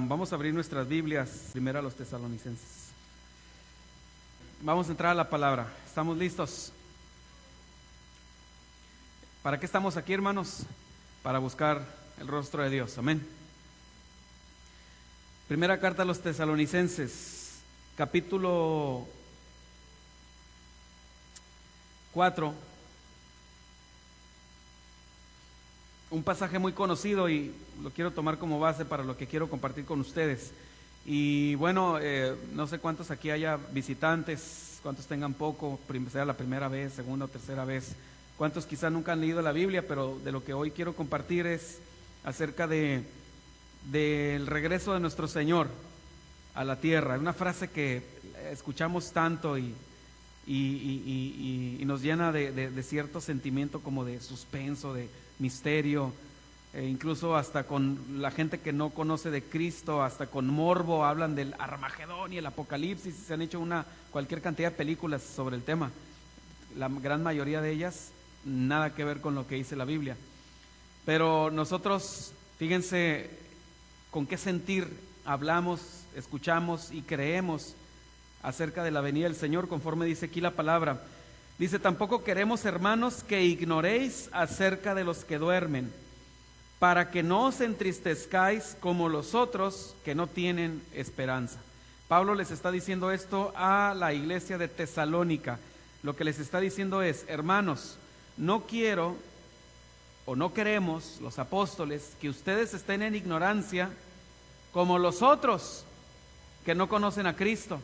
Vamos a abrir nuestras Biblias, primero a los Tesalonicenses. Vamos a entrar a la palabra. ¿Estamos listos? ¿Para qué estamos aquí, hermanos? Para buscar el rostro de Dios. Amén. Primera carta a los Tesalonicenses, capítulo 4. Un pasaje muy conocido y lo quiero tomar como base para lo que quiero compartir con ustedes. Y bueno, no sé cuántos aquí haya visitantes, cuántos tengan poco, sea la primera vez, segunda o tercera vez, cuántos quizá nunca han leído la Biblia, pero de lo que hoy quiero compartir es acerca del regreso de nuestro Señor a la tierra. Una frase que escuchamos tanto y nos llena de cierto sentimiento como de suspenso, de misterio, incluso hasta con la gente que no conoce de Cristo, hasta con morbo, hablan del Armagedón y el Apocalipsis. Se han hecho cualquier cantidad de películas sobre el tema, la gran mayoría de ellas nada que ver con lo que dice la Biblia. Pero nosotros, fíjense con qué sentir hablamos, escuchamos y creemos acerca de la venida del Señor, conforme dice aquí la palabra. Dice: tampoco queremos, hermanos, que ignoréis acerca de los que duermen, para que no os entristezcáis como los otros que no tienen esperanza. Pablo les está diciendo esto a la iglesia de Tesalónica. Lo que les está diciendo es: hermanos, no quiero o no queremos, los apóstoles, que ustedes estén en ignorancia como los otros que no conocen a Cristo.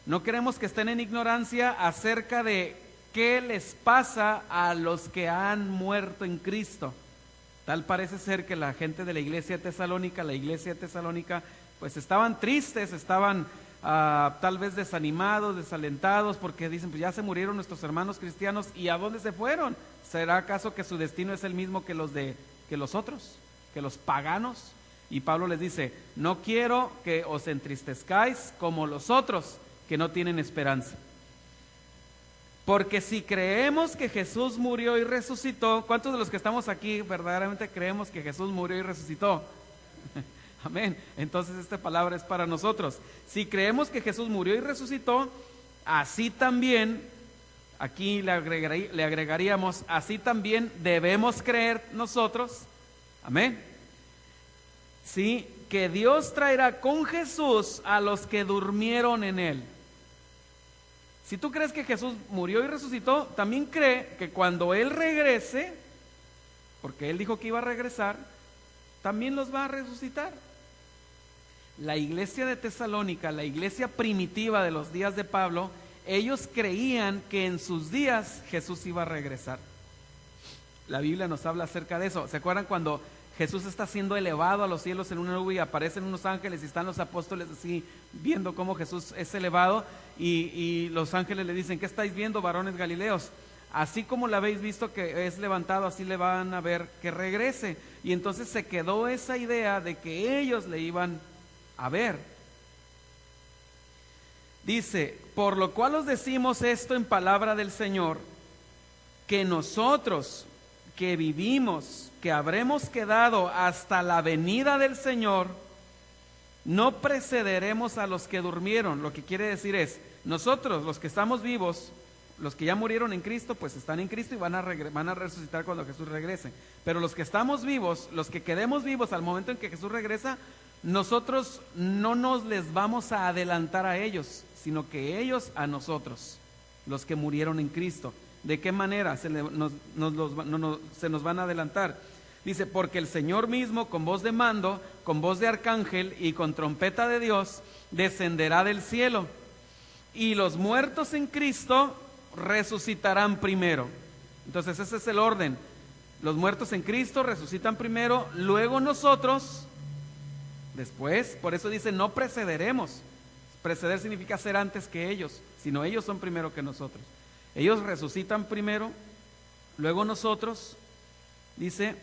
No queremos que estén en ignorancia acerca de qué les pasa a los que han muerto en Cristo. Tal parece ser que la gente de la iglesia de Tesalónica, pues estaban tristes, estaban tal vez desanimados, desalentados, porque dicen: pues ya se murieron nuestros hermanos cristianos, ¿y a dónde se fueron? ¿Será acaso que su destino es el mismo que los otros, que los paganos? Y Pablo les dice: no quiero que os entristezcáis como los otros que no tienen esperanza. Porque si creemos que Jesús murió y resucitó, ¿cuántos de los que estamos aquí verdaderamente creemos que Jesús murió y resucitó? Amén. Entonces esta palabra es para nosotros. Si creemos que Jesús murió y resucitó, así también, aquí le agregaríamos, así también debemos creer nosotros. Amén. Sí, que Dios traerá con Jesús a los que durmieron en Él. Si tú crees que Jesús murió y resucitó, también cree que cuando Él regrese, porque Él dijo que iba a regresar, también los va a resucitar. La iglesia de Tesalónica, la iglesia primitiva de los días de Pablo, ellos creían que en sus días Jesús iba a regresar. La Biblia nos habla acerca de eso. ¿Se acuerdan cuando Jesús está siendo elevado a los cielos en una nube y aparecen unos ángeles y están los apóstoles así viendo cómo Jesús es elevado y los ángeles le dicen: ¿qué estáis viendo, varones galileos? Así como lo habéis visto que es levantado, así le van a ver que regrese. Y entonces se quedó esa idea de que ellos le iban a ver. Dice: por lo cual os decimos esto en palabra del Señor, que nosotros que vivimos, que habremos quedado hasta la venida del Señor, no precederemos a los que durmieron. Lo que quiere decir es: nosotros, los que estamos vivos, los que ya murieron en Cristo, pues están en Cristo y van a resucitar cuando Jesús regrese. Pero los que estamos vivos, los que quedemos vivos al momento en que Jesús regresa, nosotros no nos les vamos a adelantar a ellos, sino que ellos a nosotros, los que murieron en Cristo. ¿De qué manera se nos van a adelantar? Dice: porque el Señor mismo, con voz de mando, con voz de arcángel y con trompeta de Dios, descenderá del cielo, y los muertos en Cristo resucitarán primero. Entonces ese es el orden: los muertos en Cristo resucitan primero, luego nosotros después. Por eso dice: no precederemos. Preceder significa ser antes que ellos, sino ellos son primero que nosotros. Ellos resucitan primero, luego nosotros, dice: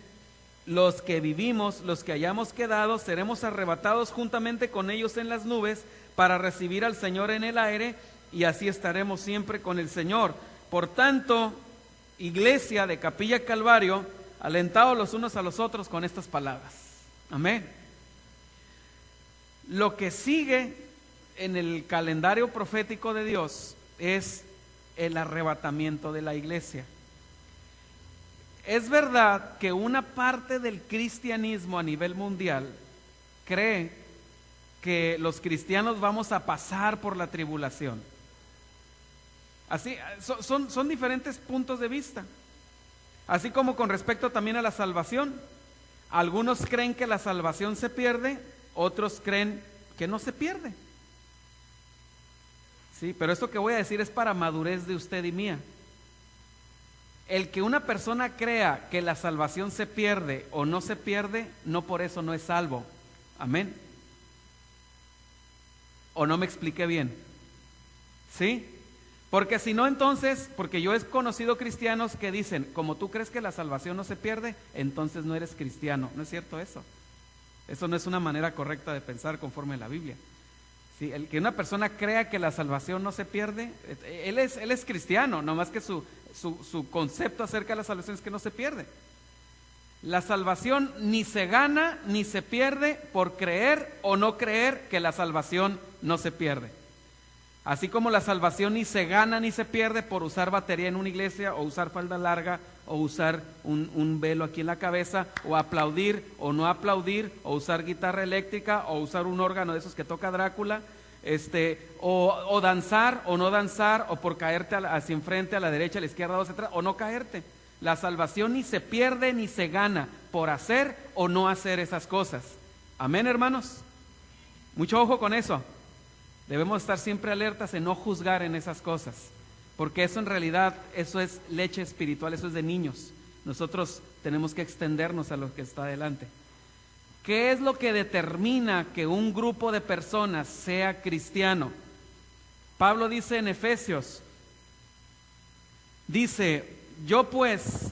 los que vivimos, los que hayamos quedado, seremos arrebatados juntamente con ellos en las nubes para recibir al Señor en el aire, y así estaremos siempre con el Señor. Por tanto, iglesia de Capilla Calvario, alentaos los unos a los otros con estas palabras. Amén. Lo que sigue en el calendario profético de Dios es el arrebatamiento de la iglesia. Es verdad que una parte del cristianismo a nivel mundial cree que los cristianos vamos a pasar por la tribulación. Así, son diferentes puntos de vista. Así como con respecto también a la salvación. Algunos creen que la salvación se pierde, otros creen que no se pierde. Sí, pero esto que voy a decir es para madurez de usted y mía. El que una persona crea que la salvación se pierde o no se pierde, no por eso no es salvo. Amén. ¿O no me expliqué bien? ¿Sí? Porque si no, entonces, porque yo he conocido cristianos que dicen, como tú crees que la salvación no se pierde, entonces no eres cristiano. No es cierto eso. Eso no es una manera correcta de pensar conforme a la Biblia. Sí, el que una persona crea que la salvación no se pierde, él es cristiano, nomás que su concepto acerca de la salvación es que no se pierde. La salvación ni se gana ni se pierde por creer o no creer que la salvación no se pierde. Así como la salvación ni se gana ni se pierde por usar batería en una iglesia o usar falda larga o usar un velo aquí en la cabeza o aplaudir o no aplaudir o usar guitarra eléctrica o usar un órgano de esos que toca Drácula, o danzar o no danzar o por caerte hacia enfrente, a la derecha, a la izquierda o hacia atrás o no caerte. La salvación ni se pierde ni se gana por hacer o no hacer esas cosas. Amén, hermanos. Mucho ojo con eso. Debemos estar siempre alertas en no juzgar en esas cosas, porque eso en realidad, eso es leche espiritual, eso es de niños. Nosotros tenemos que extendernos a lo que está adelante. ¿Qué es lo que determina que un grupo de personas sea cristiano? Pablo dice en Efesios, dice, yo pues,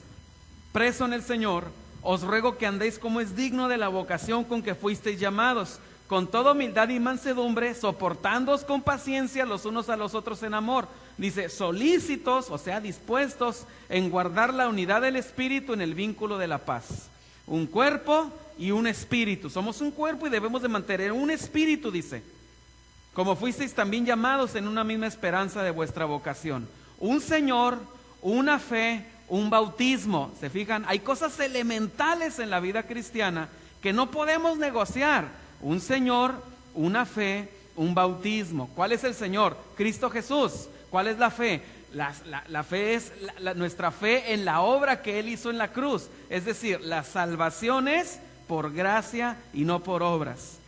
preso en el Señor, os ruego que andéis como es digno de la vocación con que fuisteis llamados, con toda humildad y mansedumbre, soportándoos con paciencia los unos a los otros en amor. Dice, solícitos, o sea, dispuestos en guardar la unidad del Espíritu en el vínculo de la paz. Un cuerpo y un espíritu. Somos un cuerpo y debemos de mantener un espíritu, dice. Como fuisteis también llamados en una misma esperanza de vuestra vocación. Un Señor, una fe, un bautismo. ¿Se fijan? Hay cosas elementales en la vida cristiana que no podemos negociar. Un Señor, una fe, un bautismo. ¿Cuál es el Señor? Cristo Jesús. ¿Cuál es la fe? La fe es nuestra fe en la obra que Él hizo en la cruz. Es decir, la salvación es por gracia y no por obras.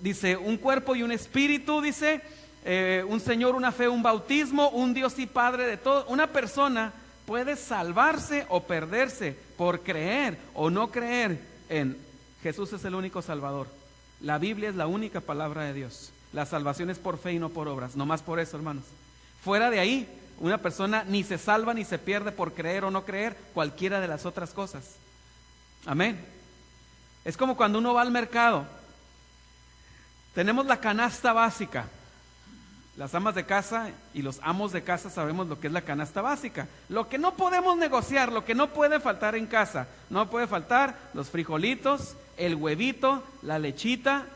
Dice, un cuerpo y un espíritu, dice, un Señor, una fe, un bautismo, un Dios y Padre de todo. Una persona puede salvarse o perderse por creer o no creer en Jesús es el único Salvador. La Biblia es la única palabra de Dios. La salvación es por fe y no por obras. No más por eso, hermanos. Fuera de ahí, una persona ni se salva ni se pierde por creer o no creer cualquiera de las otras cosas. Amén. Es como cuando uno va al mercado. Tenemos la canasta básica. Las amas de casa y los amos de casa sabemos lo que es la canasta básica. Lo que no podemos negociar, lo que no puede faltar en casa. No puede faltar los frijolitos, el huevito, la lechita,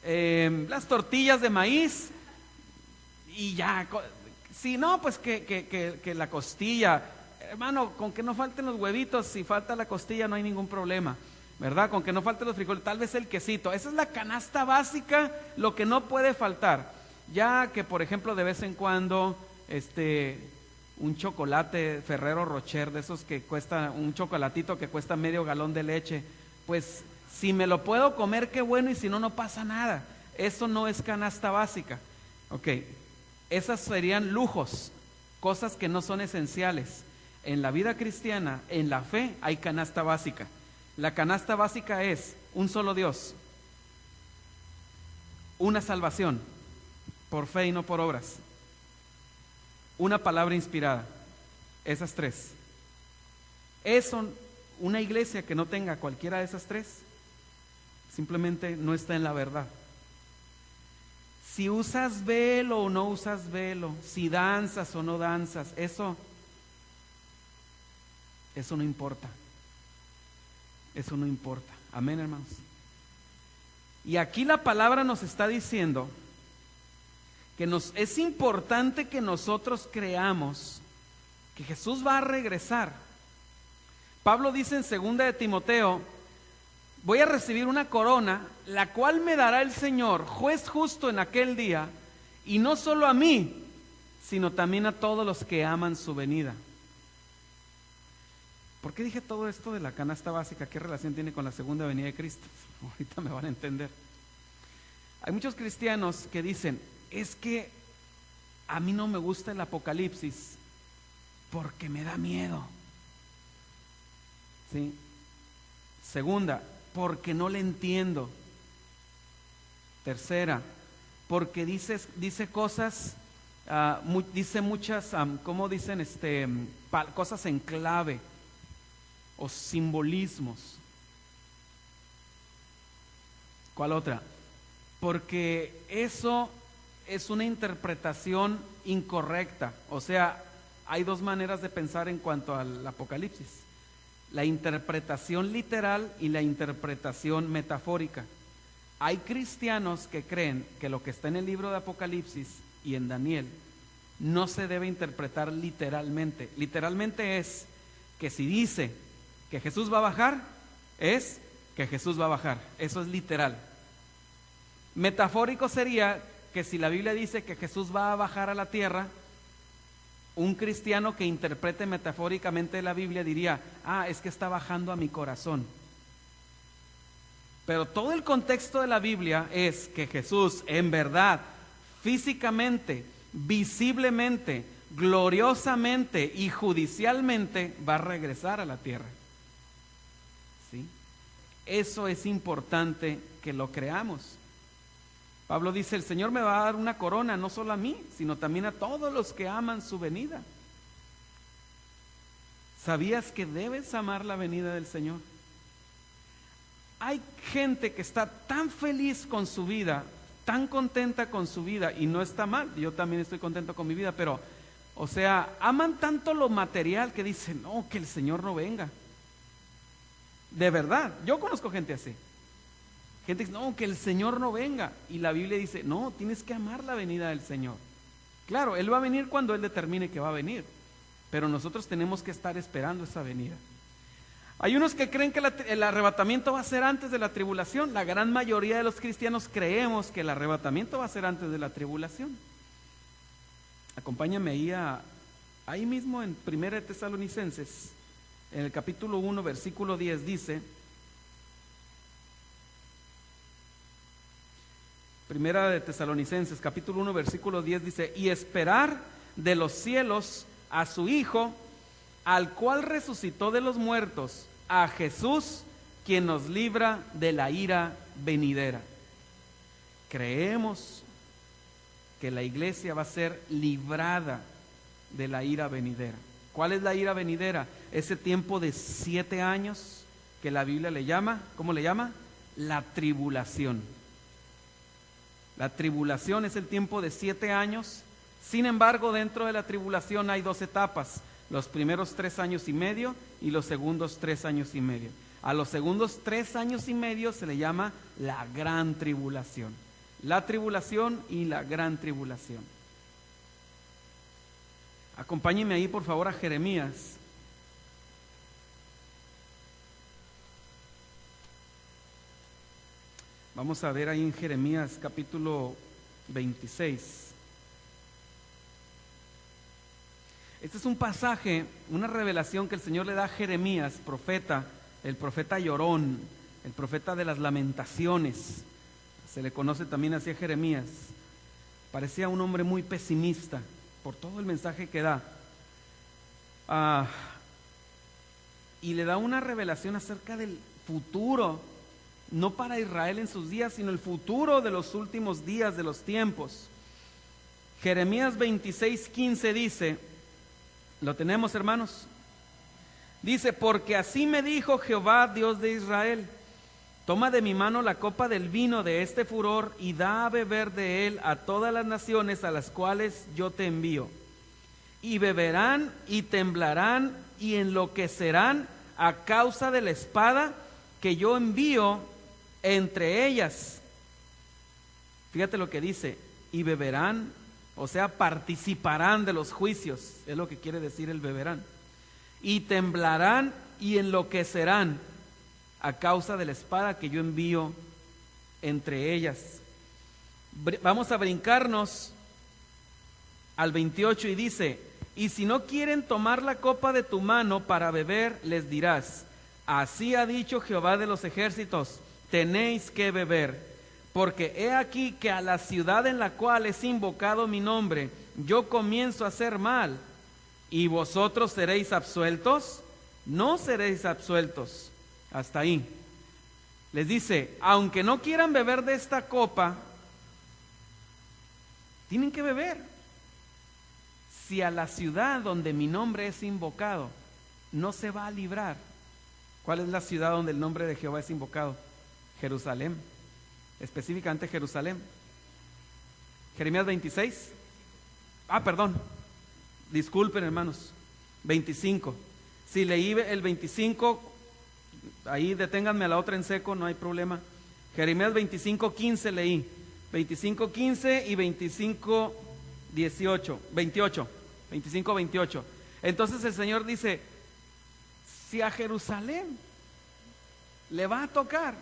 las tortillas de maíz y ya. Si no, pues que la costilla. Hermano, con que no falten los huevitos, si falta la costilla no hay ningún problema, ¿verdad? Con que no falten los frijoles, tal vez el quesito. Esa es la canasta básica, lo que no puede faltar. Ya que, por ejemplo, de vez en cuando, un chocolate Ferrero Rocher, de esos que cuesta, un chocolatito que cuesta medio galón de leche, pues si me lo puedo comer, qué bueno, y si no, no pasa nada. Eso no es canasta básica. Ok, esas serían lujos, cosas que no son esenciales. En la vida cristiana, en la fe, hay canasta básica. La canasta básica es un solo Dios, una salvación, por fe y no por obras, una palabra inspirada. Esas tres. Eso, una iglesia que no tenga cualquiera de esas tres, simplemente no está en la verdad. Si usas velo o no usas velo, si danzas o no danzas, eso no importa. Eso no importa. Amén, hermanos. Y aquí la palabra nos está diciendo que es importante que nosotros creamos que Jesús va a regresar. Pablo dice en 2 de Timoteo: voy a recibir una corona, la cual me dará el Señor, juez justo en aquel día, y no solo a mí, sino también a todos los que aman su venida. ¿Por qué dije todo esto de la canasta básica? ¿Qué relación tiene con la segunda venida de Cristo? Ahorita me van a entender. Hay muchos cristianos que dicen: es que a mí no me gusta el Apocalipsis porque me da miedo. ¿Sí? Segunda, porque no le entiendo. Tercera, porque dice cosas, dice muchas, ¿cómo dicen? Cosas en clave o simbolismos. ¿Cuál otra? Porque eso es una interpretación incorrecta. O sea, hay dos maneras de pensar en cuanto al Apocalipsis: la interpretación literal y la interpretación metafórica. Hay cristianos que creen que lo que está en el libro de Apocalipsis y en Daniel no se debe interpretar literalmente. Literalmente es que si dice que Jesús va a bajar, es que Jesús va a bajar. Eso es literal. Metafórico sería que si la Biblia dice que Jesús va a bajar a la tierra, un cristiano que interprete metafóricamente la Biblia diría: es que está bajando a mi corazón. Pero todo el contexto de la Biblia es que Jesús, en verdad, físicamente, visiblemente, gloriosamente y judicialmente va a regresar a la tierra. ¿Sí? Eso es importante que lo creamos. Pablo dice: el Señor me va a dar una corona, no solo a mí, sino también a todos los que aman su venida. ¿Sabías que debes amar la venida del Señor? Hay gente que está tan feliz con su vida, tan contenta con su vida, y no está mal, yo también estoy contento con mi vida, pero, o sea, aman tanto lo material que dicen: no, que el Señor no venga. De verdad, yo conozco gente así. Gente dice: no, que el Señor no venga. Y la Biblia dice: no, tienes que amar la venida del Señor. Claro, Él va a venir cuando Él determine que va a venir, pero nosotros tenemos que estar esperando esa venida. Hay unos que creen que el arrebatamiento va a ser antes de la tribulación. La gran mayoría de los cristianos creemos que el arrebatamiento va a ser antes de la tribulación. Acompáñame ahí mismo en 1 de Tesalonicenses, en el capítulo 1, versículo 10, dice: Primera de Tesalonicenses, capítulo 1, versículo 10 dice: y esperar de los cielos a su Hijo, al cual resucitó de los muertos, a Jesús, quien nos libra de la ira venidera. Creemos que la iglesia va a ser librada de la ira venidera. ¿Cuál es la ira venidera? Ese tiempo de 7 años que la Biblia le llama, ¿cómo le llama? La tribulación. La tribulación es el tiempo de 7 años. Sin embargo, dentro de la tribulación hay 2 etapas: los primeros 3 años y medio y los segundos 3 años y medio. A los segundos 3 años y medio se le llama la gran tribulación. La tribulación y la gran tribulación. Acompáñenme ahí por favor a Jeremías. Vamos a ver ahí en Jeremías capítulo 26. Este es un pasaje, una revelación que el Señor le da a Jeremías, profeta, el profeta llorón, el profeta de las lamentaciones. Se le conoce también así a Jeremías. Parecía un hombre muy pesimista por todo el mensaje que da. Y le da una revelación acerca del futuro, no para Israel en sus días, sino el futuro de los últimos días de los tiempos. Jeremías 26:15 dice, ¿lo tenemos, hermanos? Dice: porque así me dijo Jehová, Dios de Israel: toma de mi mano la copa del vino de este furor y da a beber de él a todas las naciones a las cuales yo te envío. Y beberán y temblarán y enloquecerán a causa de la espada que yo envío entre ellas, Fíjate lo que dice, y beberán, o sea, participarán de los juicios, es lo que quiere decir el beberán, y temblarán y enloquecerán a causa de la espada que yo envío entre ellas. Vamos a brincarnos al 28 y dice, y si no quieren tomar la copa de tu mano para beber, les dirás, así ha dicho Jehová de los ejércitos, tenéis que beber, porque he aquí que a la ciudad en la cual es invocado mi nombre, yo comienzo a hacer mal, y vosotros seréis absueltos, no seréis absueltos. Hasta ahí. Les dice, aunque no quieran beber de esta copa, tienen que beber. Si a la ciudad donde mi nombre es invocado no se va a librar. ¿Cuál es la ciudad donde el nombre de Jehová es invocado? Jerusalén, específicamente Jerusalén. Jeremías 26. Perdón, disculpen hermanos, 25. Si leí el 25, ahí deténganme a la otra en seco, no hay problema. Jeremías 25:15 leí, 25:15 y 25:28, 25:28. Entonces el Señor dice, si a Jerusalén le va a tocar,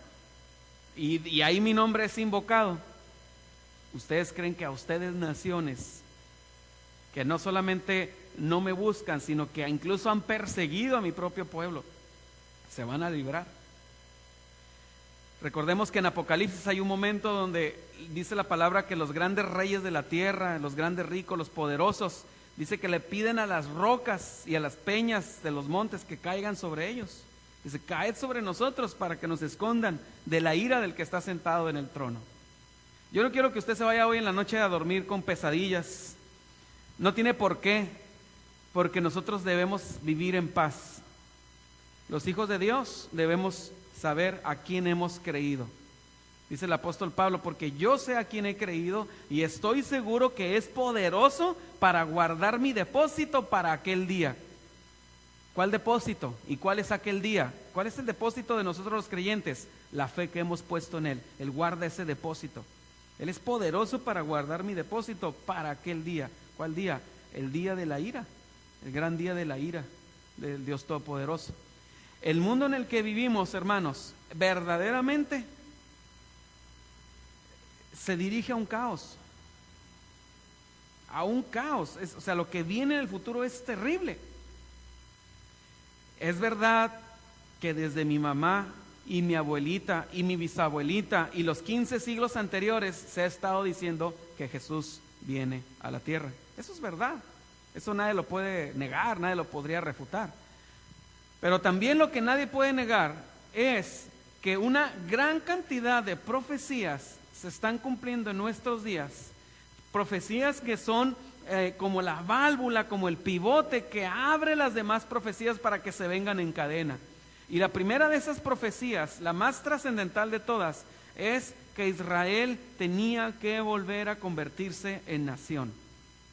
y ahí mi nombre es invocado, ¿ustedes creen que a ustedes naciones, que no solamente no me buscan, sino que incluso han perseguido a mi propio pueblo, se van a librar? Recordemos que en Apocalipsis hay un momento donde dice la palabra que los grandes reyes de la tierra, los grandes ricos, los poderosos, dice que le piden a las rocas y a las peñas de los montes que caigan sobre ellos. Dice, caed sobre nosotros para que nos escondan de la ira del que está sentado en el trono. Yo no quiero que usted se vaya hoy en la noche a dormir con pesadillas. No tiene por qué, porque nosotros debemos vivir en paz. Los hijos de Dios debemos saber a quién hemos creído. Dice el apóstol Pablo, porque yo sé a quién he creído y estoy seguro que es poderoso para guardar mi depósito para aquel día. ¿Cuál depósito? ¿Y cuál es aquel día? ¿Cuál es el depósito de nosotros los creyentes? La fe que hemos puesto en Él. Él guarda ese depósito. Él es poderoso para guardar mi depósito para aquel día. ¿Cuál día? El día de la ira, el gran día de la ira del Dios Todopoderoso. El mundo en el que vivimos, hermanos, verdaderamente se dirige a un caos. A un caos. O sea, lo que viene en el futuro es terrible. Es verdad que desde mi mamá y mi abuelita y mi bisabuelita y los 15 siglos anteriores se ha estado diciendo que Jesús viene a la tierra. Eso es verdad. Eso nadie lo puede negar, nadie lo podría refutar. Pero también lo que nadie puede negar es que una gran cantidad de profecías se están cumpliendo en nuestros días. Profecías que son como la válvula, como el pivote que abre las demás profecías para que se vengan en cadena. Y la primera de esas profecías, la más trascendental de todas, es que Israel tenía que volver a convertirse en nación.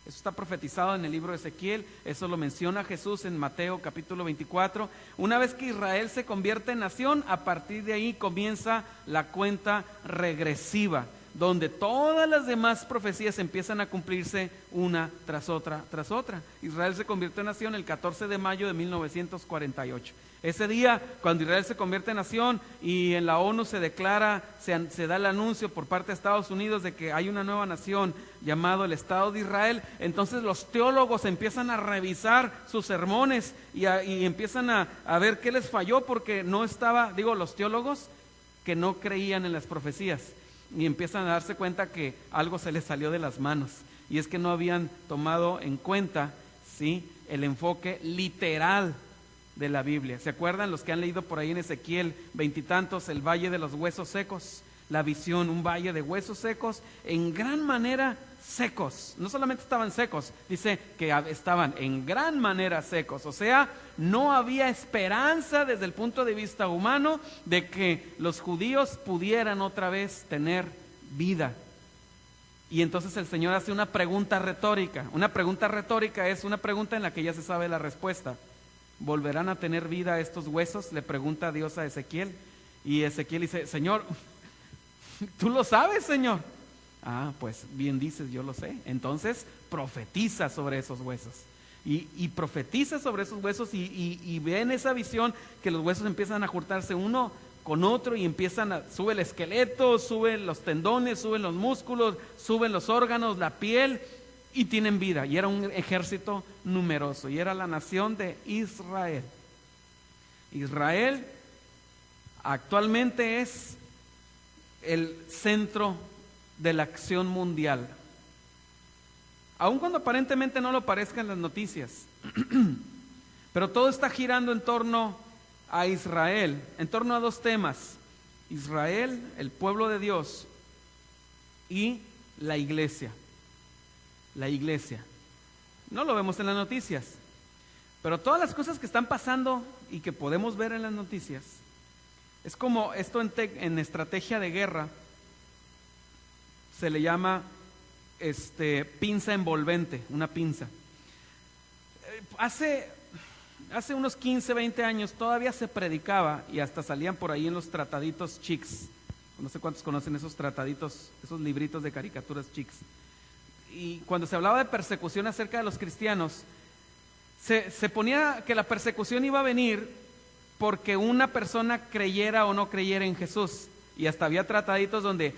Eso está profetizado en el libro de Ezequiel, eso lo menciona Jesús en Mateo capítulo 24. Una vez que Israel se convierte en nación, a partir de ahí comienza la cuenta regresiva, donde todas las demás profecías empiezan a cumplirse una tras otra, tras otra. Israel se convirtió en nación el 14 de mayo de 1948. Ese día, cuando Israel se convierte en nación y en la ONU se declara, se da el anuncio por parte de Estados Unidos de que hay una nueva nación llamado el Estado de Israel, entonces los teólogos empiezan a revisar sus sermones y empiezan a ver qué les falló, porque no estaba, los teólogos que no creían en las profecías, y empiezan a darse cuenta que algo se les salió de las manos, y es que no habían tomado en cuenta, ¿sí?, el enfoque literal de la Biblia. ¿Se acuerdan los que han leído por ahí en Ezequiel 20 y tantos, el valle de los huesos secos? La visión, un valle de huesos secos, en gran manera secos. No solamente estaban secos, dice que estaban en gran manera secos. O sea, no había esperanza desde el punto de vista humano de que los judíos pudieran otra vez tener vida. Y entonces el Señor hace una pregunta retórica. Una pregunta retórica es una pregunta en la que ya se sabe la respuesta. ¿Volverán a tener vida estos huesos?, le pregunta Dios a Ezequiel. Y Ezequiel dice, Señor, tú lo sabes, Señor. Ah, pues bien dices, yo lo sé. Entonces profetiza sobre esos huesos. Y profetiza sobre esos huesos y ve en esa visión que los huesos empiezan a juntarse uno con otro y sube el esqueleto, suben los tendones, suben los músculos, suben los órganos, la piel y tienen vida. Y era un ejército numeroso y era la nación de Israel. Israel actualmente es el centro de la acción mundial. Aun cuando aparentemente no lo parezca en las noticias, pero todo está girando en torno a Israel, en torno a dos temas: Israel, el pueblo de Dios, y la iglesia. La iglesia. No lo vemos en las noticias, pero todas las cosas que están pasando y que podemos ver en las noticias, es como esto en estrategia de guerra se le llama pinza envolvente, una pinza. Hace unos 15, 20 años todavía se predicaba y hasta salían por ahí en los trataditos chics. No sé cuántos conocen esos trataditos, esos libritos de caricaturas chics. Y cuando se hablaba de persecución acerca de los cristianos, se ponía que la persecución iba a venir porque una persona creyera o no creyera en Jesús. Y hasta había trataditos donde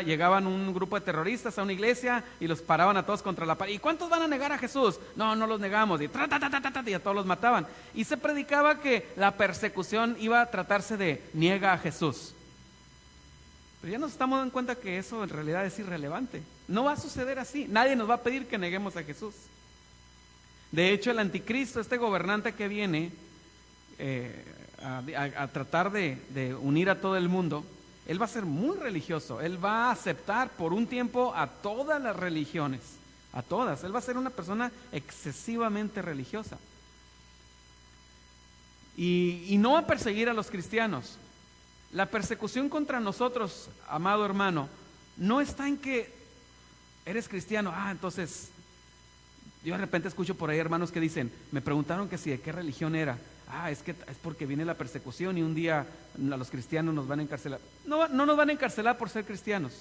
llegaban un grupo de terroristas a una iglesia y los paraban a todos contra la pared. ¿Y cuántos van a negar a Jesús? No, no los negamos. Y a todos los mataban. Y se predicaba que la persecución iba a tratarse de niega a Jesús. Pero ya nos estamos dando cuenta que eso en realidad es irrelevante. No va a suceder así. Nadie nos va a pedir que neguemos a Jesús. De hecho, el anticristo, este gobernante que viene a tratar de unir a todo el mundo, él va a ser muy religioso. Él va a aceptar por un tiempo a todas las religiones, a todas. Él va a ser una persona excesivamente religiosa. Y no va a perseguir a los cristianos. La persecución contra nosotros, amado hermano, no está en que eres cristiano. Entonces, yo de repente escucho por ahí hermanos que dicen, me preguntaron que si de qué religión era. Es porque viene la persecución y un día a los cristianos nos van a encarcelar. No nos van a encarcelar por ser cristianos.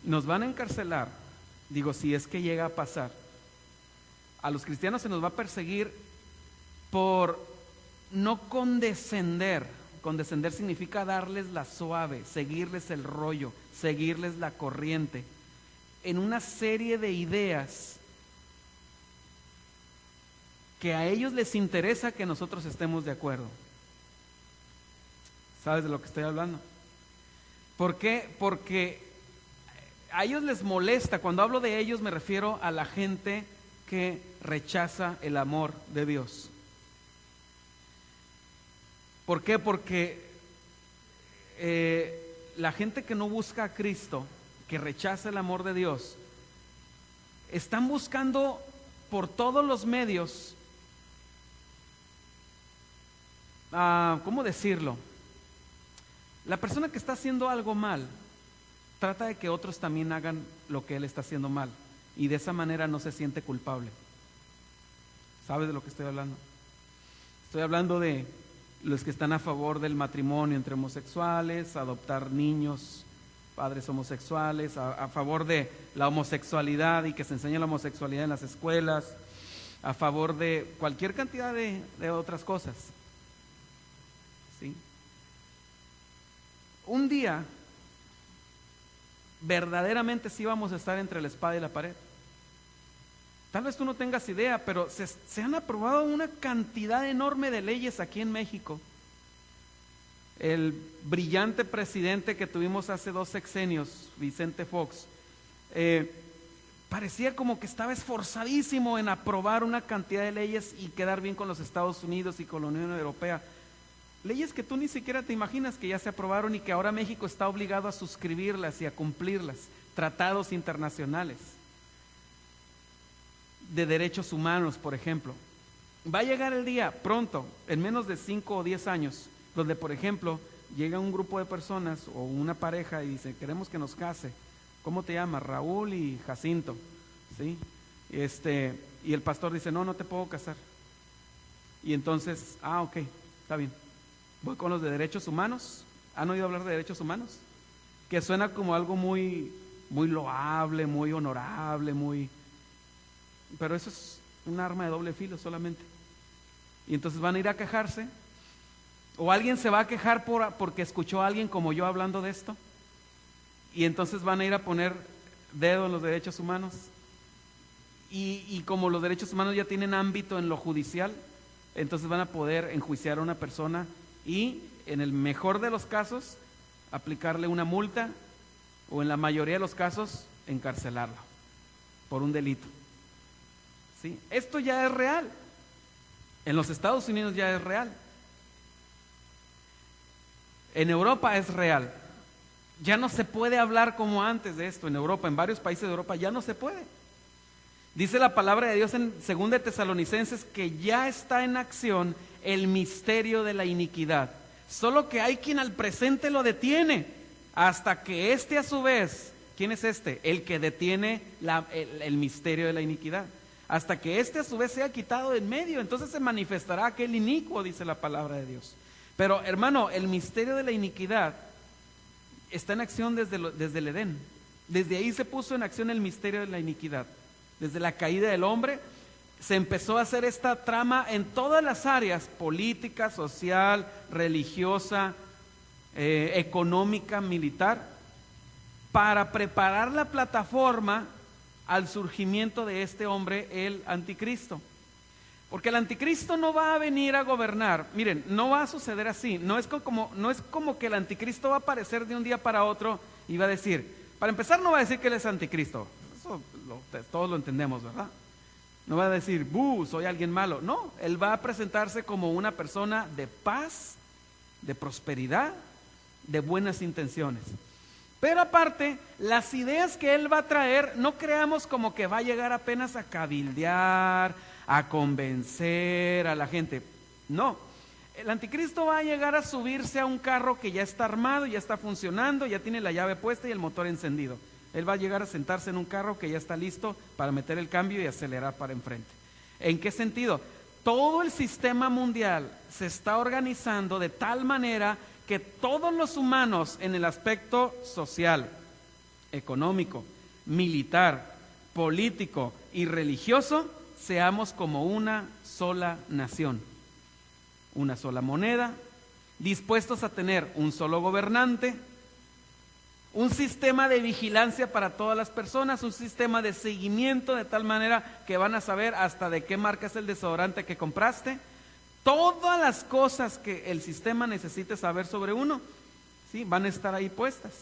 Nos van a encarcelar, si es que llega a pasar. A los cristianos se nos va a perseguir por no condescender. Condescender significa darles la suave, seguirles el rollo, seguirles la corriente, en una serie de ideas que a ellos les interesa que nosotros estemos de acuerdo. ¿Sabes de lo que estoy hablando? ¿Por qué? Porque a ellos les molesta. Cuando hablo de ellos me refiero a la gente que rechaza el amor de Dios. ¿Por qué? Porque la gente que no busca a Cristo, que rechaza el amor de Dios, están buscando por todos los medios, ¿cómo decirlo? La persona que está haciendo algo mal trata de que otros también hagan lo que él está haciendo mal y de esa manera no se siente culpable. ¿Sabes de lo que estoy hablando? Estoy hablando de los que están a favor del matrimonio entre homosexuales, adoptar niños, padres homosexuales, a favor de la homosexualidad y que se enseñe la homosexualidad en las escuelas, a favor de cualquier cantidad de otras cosas. ¿Sí? Un día, verdaderamente sí vamos a estar entre la espada y la pared. Tal vez tú no tengas idea, pero se han aprobado una cantidad enorme de leyes aquí en México. El brillante presidente que tuvimos hace 2 sexenios, Vicente Fox, parecía como que estaba esforzadísimo en aprobar una cantidad de leyes y quedar bien con los Estados Unidos y con la Unión Europea. Leyes que tú ni siquiera te imaginas que ya se aprobaron y que ahora México está obligado a suscribirlas y a cumplirlas. Tratados internacionales de derechos humanos, por ejemplo. Va a llegar el día pronto, en menos de 5 o 10 años, donde, por ejemplo, llega un grupo de personas o una pareja y dice, queremos que nos case. ¿Cómo te llamas? Raúl y Jacinto, ¿sí? Y el pastor dice, no te puedo casar. Y entonces, ok, está bien. Voy con los de derechos humanos. ¿Han oído hablar de derechos humanos? que suena como algo muy, muy loable, muy honorable, pero eso es un arma de doble filo solamente. Y entonces van a ir a quejarse, o alguien se va a quejar porque escuchó a alguien como yo hablando de esto, y entonces van a ir a poner dedo en los derechos humanos, y como los derechos humanos ya tienen ámbito en lo judicial, entonces van a poder enjuiciar a una persona y, en el mejor de los casos, aplicarle una multa, o en la mayoría de los casos, encarcelarlo por un delito. ¿Sí? Esto ya es real. En los Estados Unidos ya es real. En Europa es real. Ya no se puede hablar como antes de esto en Europa. En varios países de Europa ya no se puede. Dice la palabra de Dios en 2 de Tesalonicenses que ya está en acción el misterio de la iniquidad. Solo que hay quien al presente lo detiene, hasta que este a su vez, ¿quién es este? El que detiene el misterio de la iniquidad. Hasta que este a su vez sea quitado de en medio, entonces se manifestará aquel inicuo, dice la palabra de Dios. Pero hermano, el misterio de la iniquidad está en acción desde el Edén. Desde ahí se puso en acción el misterio de la iniquidad. Desde la caída del hombre se empezó a hacer esta trama en todas las áreas: política, social, religiosa, económica, militar, para preparar la plataforma al surgimiento de este hombre, el anticristo. Porque el anticristo no va a venir a gobernar. Miren, no va a suceder así. No es como que el anticristo va a aparecer de un día para otro y va a decir, para empezar, no va a decir que él es anticristo. Eso todos lo entendemos, ¿verdad? No va a decir, soy alguien malo. No, él va a presentarse como una persona de paz, de prosperidad, de buenas intenciones. Pero aparte, las ideas que él va a traer, no creamos como que va a llegar apenas a cabildear, a convencer a la gente. No, el anticristo va a llegar a subirse a un carro que ya está armado, ya está funcionando, ya tiene la llave puesta y el motor encendido. Él va a llegar a sentarse en un carro que ya está listo para meter el cambio y acelerar para enfrente. ¿En qué sentido? Todo el sistema mundial se está organizando de tal manera que todos los humanos, en el aspecto social, económico, militar, político y religioso, seamos como una sola nación, una sola moneda, dispuestos a tener un solo gobernante, un sistema de vigilancia para todas las personas, un sistema de seguimiento de tal manera que van a saber hasta de qué marca es el desodorante que compraste. Todas las cosas que el sistema necesite saber sobre uno, ¿sí?, van a estar ahí puestas.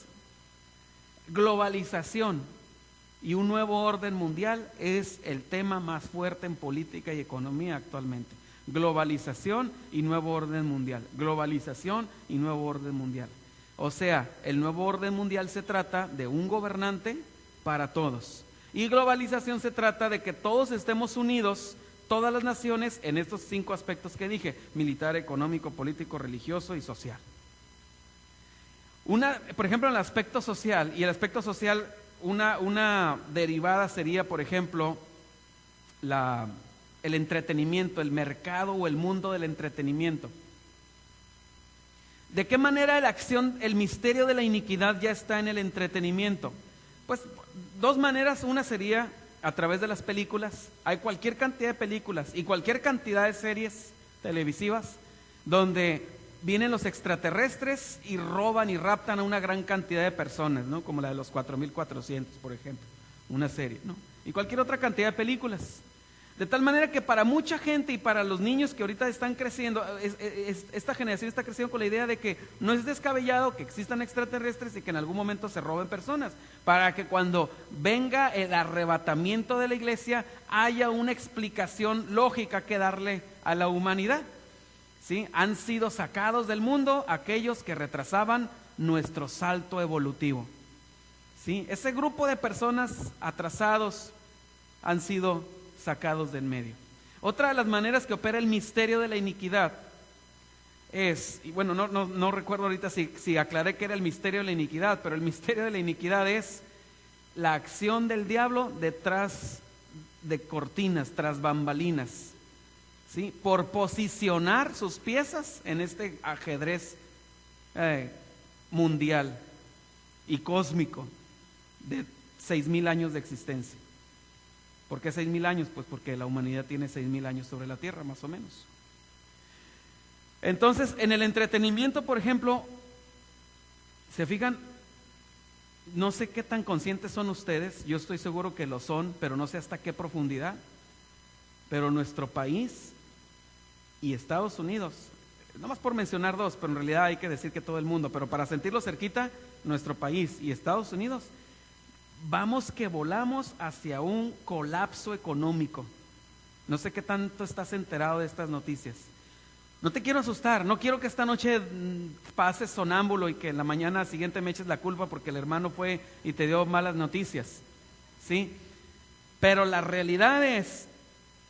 Globalización y un nuevo orden mundial es el tema más fuerte en política y economía actualmente. Globalización y nuevo orden mundial. Globalización y nuevo orden mundial. O sea, el nuevo orden mundial se trata de un gobernante para todos. Y globalización se trata de que todos estemos unidos, todas las naciones, en estos 5 aspectos que dije: militar, económico, político, religioso y social. Por ejemplo, en el aspecto social, una derivada sería, por ejemplo, el entretenimiento, el mercado o el mundo del entretenimiento. ¿De qué manera el misterio de la iniquidad ya está en el entretenimiento? Pues 2 maneras. Una sería a través de las películas. Hay cualquier cantidad de películas y cualquier cantidad de series televisivas donde vienen los extraterrestres y roban y raptan a una gran cantidad de personas, ¿no? Como la de los 4400, por ejemplo, una serie, ¿no? Y cualquier otra cantidad de películas. De tal manera que para mucha gente y para los niños que ahorita están creciendo, esta generación está creciendo con la idea de que no es descabellado que existan extraterrestres y que en algún momento se roben personas, para que cuando venga el arrebatamiento de la iglesia haya una explicación lógica que darle a la humanidad. ¿Sí? Han sido sacados del mundo aquellos que retrasaban nuestro salto evolutivo. ¿Sí? Ese grupo de personas atrasados han sido sacados del medio. Otra de las maneras que opera el misterio de la iniquidad es, y bueno, no recuerdo ahorita si aclaré que era el misterio de la iniquidad, pero el misterio de la iniquidad es la acción del diablo detrás de cortinas, tras bambalinas, ¿sí?, por posicionar sus piezas en este ajedrez mundial. y cósmico de 6,000 años de existencia. ¿Por qué 6,000 años? Pues porque la humanidad tiene 6,000 años sobre la tierra, más o menos. Entonces, en el entretenimiento, por ejemplo, ¿se fijan? No sé qué tan conscientes son ustedes, yo estoy seguro que lo son, pero no sé hasta qué profundidad. Pero nuestro país y Estados Unidos, nomás por mencionar dos, pero en realidad hay que decir que todo el mundo, pero para sentirlo cerquita, nuestro país y Estados Unidos, vamos que volamos hacia un colapso económico. No sé qué tanto estás enterado de estas noticias. No te quiero asustar, no quiero que esta noche pases sonámbulo y que en la mañana siguiente me eches la culpa porque el hermano fue y te dio malas noticias, ¿sí? Pero la realidad es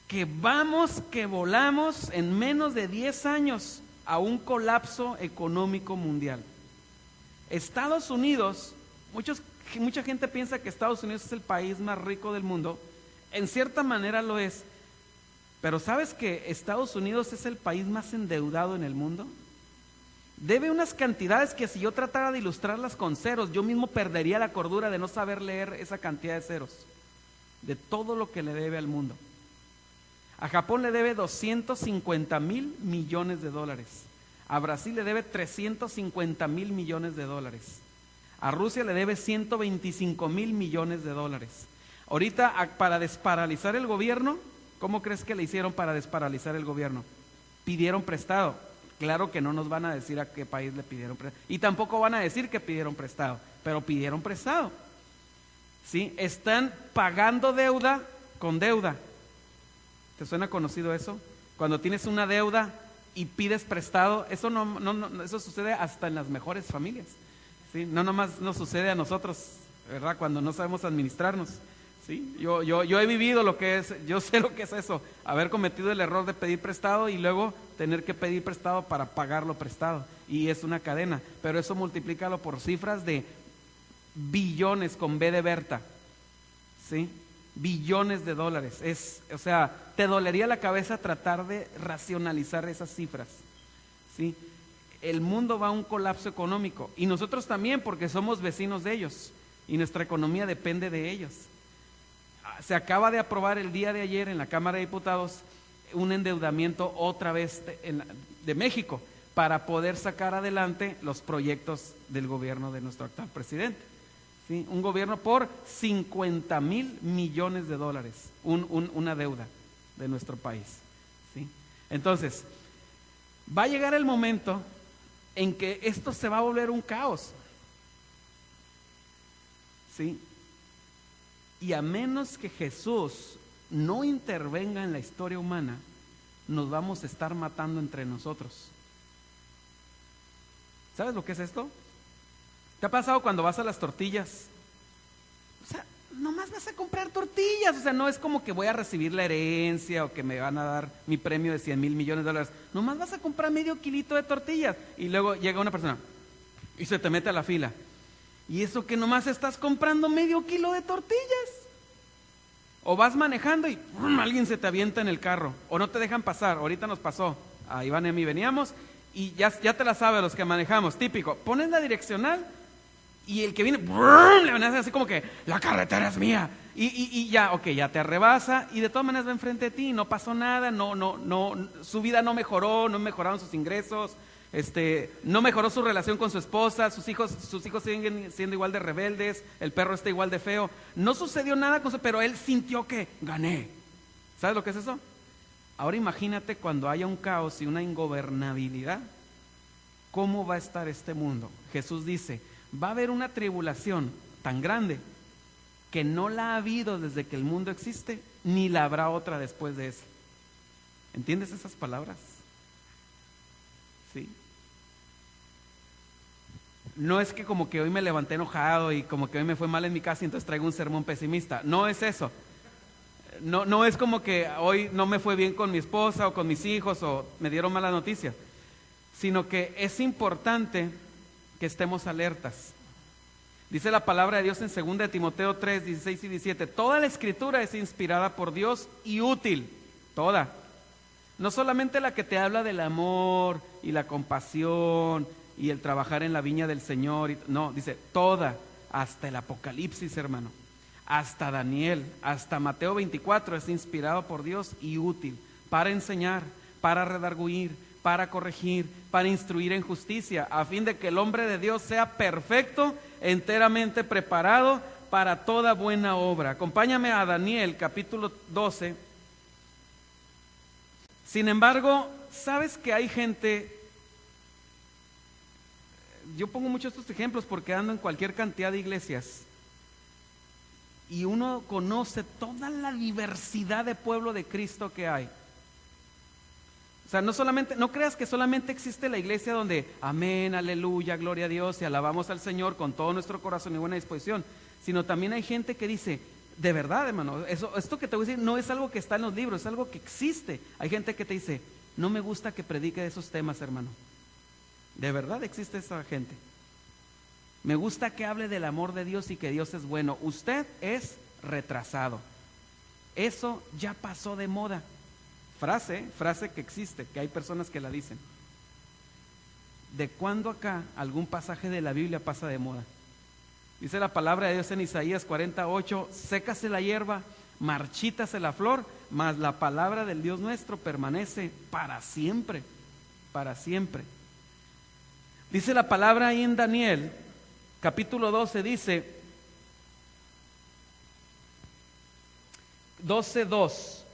que vamos que volamos en menos de 10 años a un colapso económico mundial. Estados Unidos, mucha gente piensa que Estados Unidos es el país más rico del mundo, en cierta manera lo es, pero ¿sabes que Estados Unidos es el país más endeudado en el mundo? Debe unas cantidades que si yo tratara de ilustrarlas con ceros, yo mismo perdería la cordura de no saber leer esa cantidad de ceros, de todo lo que le debe al mundo. A Japón le debe 250,000 millones de dólares, a Brasil le debe 350,000 millones de dólares, a Rusia le debe 125,000 millones de dólares. Ahorita, para desparalizar el gobierno, ¿cómo crees que le hicieron para desparalizar el gobierno? Pidieron prestado. Claro que no nos van a decir a qué país le pidieron prestado. Y tampoco van a decir que pidieron prestado, pero pidieron prestado. ¿Sí? Están pagando deuda con deuda. ¿Te suena conocido eso? Cuando tienes una deuda y pides prestado, eso eso sucede hasta en las mejores familias. ¿Sí? No nomás nos sucede a nosotros, ¿verdad? Cuando no sabemos administrarnos. ¿Sí? Yo he vivido lo que es, yo sé lo que es eso, haber cometido el error de pedir prestado y luego tener que pedir prestado para pagar lo prestado. Y es una cadena, pero eso multiplícalo por cifras de billones con B de Berta. ¿Sí? Billones de dólares. O sea, te dolería la cabeza tratar de racionalizar esas cifras. ¿Sí? El mundo va a un colapso económico y nosotros también porque somos vecinos de ellos y nuestra economía depende de ellos. Se acaba de aprobar el día de ayer en la Cámara de Diputados un endeudamiento otra vez de México para poder sacar adelante los proyectos del gobierno de nuestro actual presidente. ¿Sí? Un gobierno por 50,000 millones de dólares, una deuda de nuestro país. ¿Sí? Entonces, va a llegar el momento en que esto se va a volver un caos. ¿Sí? Y a menos que Jesús no intervenga en la historia humana, nos vamos a estar matando entre nosotros. ¿Sabes lo que es esto? ¿Te ha pasado cuando vas a las tortillas? O sea, nomás vas a comprar tortillas, o sea, no es como que voy a recibir la herencia o que me van a dar mi premio de 100,000 millones de dólares. Nomás vas a comprar medio kilito de tortillas y luego llega una persona y se te mete a la fila. Y eso que nomás estás comprando medio kilo de tortillas. O vas manejando y alguien se te avienta en el carro. O no te dejan pasar. Ahorita nos pasó. A Iván y a mí veníamos y ya te la sabe los que manejamos. Típico. Pones la direccional y el que viene le van a hacer así como que la carretera es mía. Y ya, ok, ya te arrebasa y de todas maneras va enfrente de ti. No pasó nada. Su vida no mejoró. No mejoraron sus ingresos. No mejoró su relación con su esposa, sus hijos siguen siendo igual de rebeldes, el perro está igual de feo, no sucedió nada con eso, pero él sintió que gané. ¿Sabes lo que es eso? Ahora imagínate cuando haya un caos y una ingobernabilidad, ¿cómo va a estar este mundo? Jesús dice, va a haber una tribulación tan grande que no la ha habido desde que el mundo existe, ni la habrá otra después de eso. ¿Entiendes esas palabras? ¿Sí? No es que como que hoy me levanté enojado y como que hoy me fue mal en mi casa y entonces traigo un sermón pesimista. No es eso. No es como que hoy no me fue bien con mi esposa o con mis hijos o me dieron malas noticias, sino que es importante que estemos alertas. Dice la palabra de Dios en 2 de Timoteo 3, 16 y 17, toda la escritura es inspirada por Dios y útil, toda. No solamente la que te habla del amor y la compasión y el trabajar en la viña del Señor, no, dice toda, hasta el Apocalipsis, hermano, hasta Daniel, hasta Mateo 24 es inspirado por Dios y útil para enseñar, para redarguir, para corregir, para instruir en justicia, a fin de que el hombre de Dios sea perfecto, enteramente preparado para toda buena obra. Acompáñame a Daniel capítulo 12. Sin embargo, ¿sabes que hay gente? Yo pongo muchos estos ejemplos porque ando en cualquier cantidad de iglesias y uno conoce toda la diversidad de pueblo de Cristo que hay. O sea, no creas que solamente existe la iglesia donde amén, aleluya, gloria a Dios y alabamos al Señor con todo nuestro corazón y buena disposición, sino también hay gente que dice, de verdad, hermano, esto que te voy a decir no es algo que está en los libros, es algo que existe. Hay gente que te dice, no me gusta que predique de esos temas, hermano. De verdad existe esa gente. Me gusta que hable del amor de Dios y que Dios es bueno. Usted es retrasado. Eso ya pasó de moda. Frase que existe, que hay personas que la dicen. ¿De cuándo acá algún pasaje de la Biblia pasa de moda? Dice la palabra de Dios en Isaías 48, sécase la hierba, marchítase la flor, mas la palabra del Dios nuestro permanece para siempre, para siempre. Dice la palabra ahí en Daniel, capítulo 12, dice, 12:2.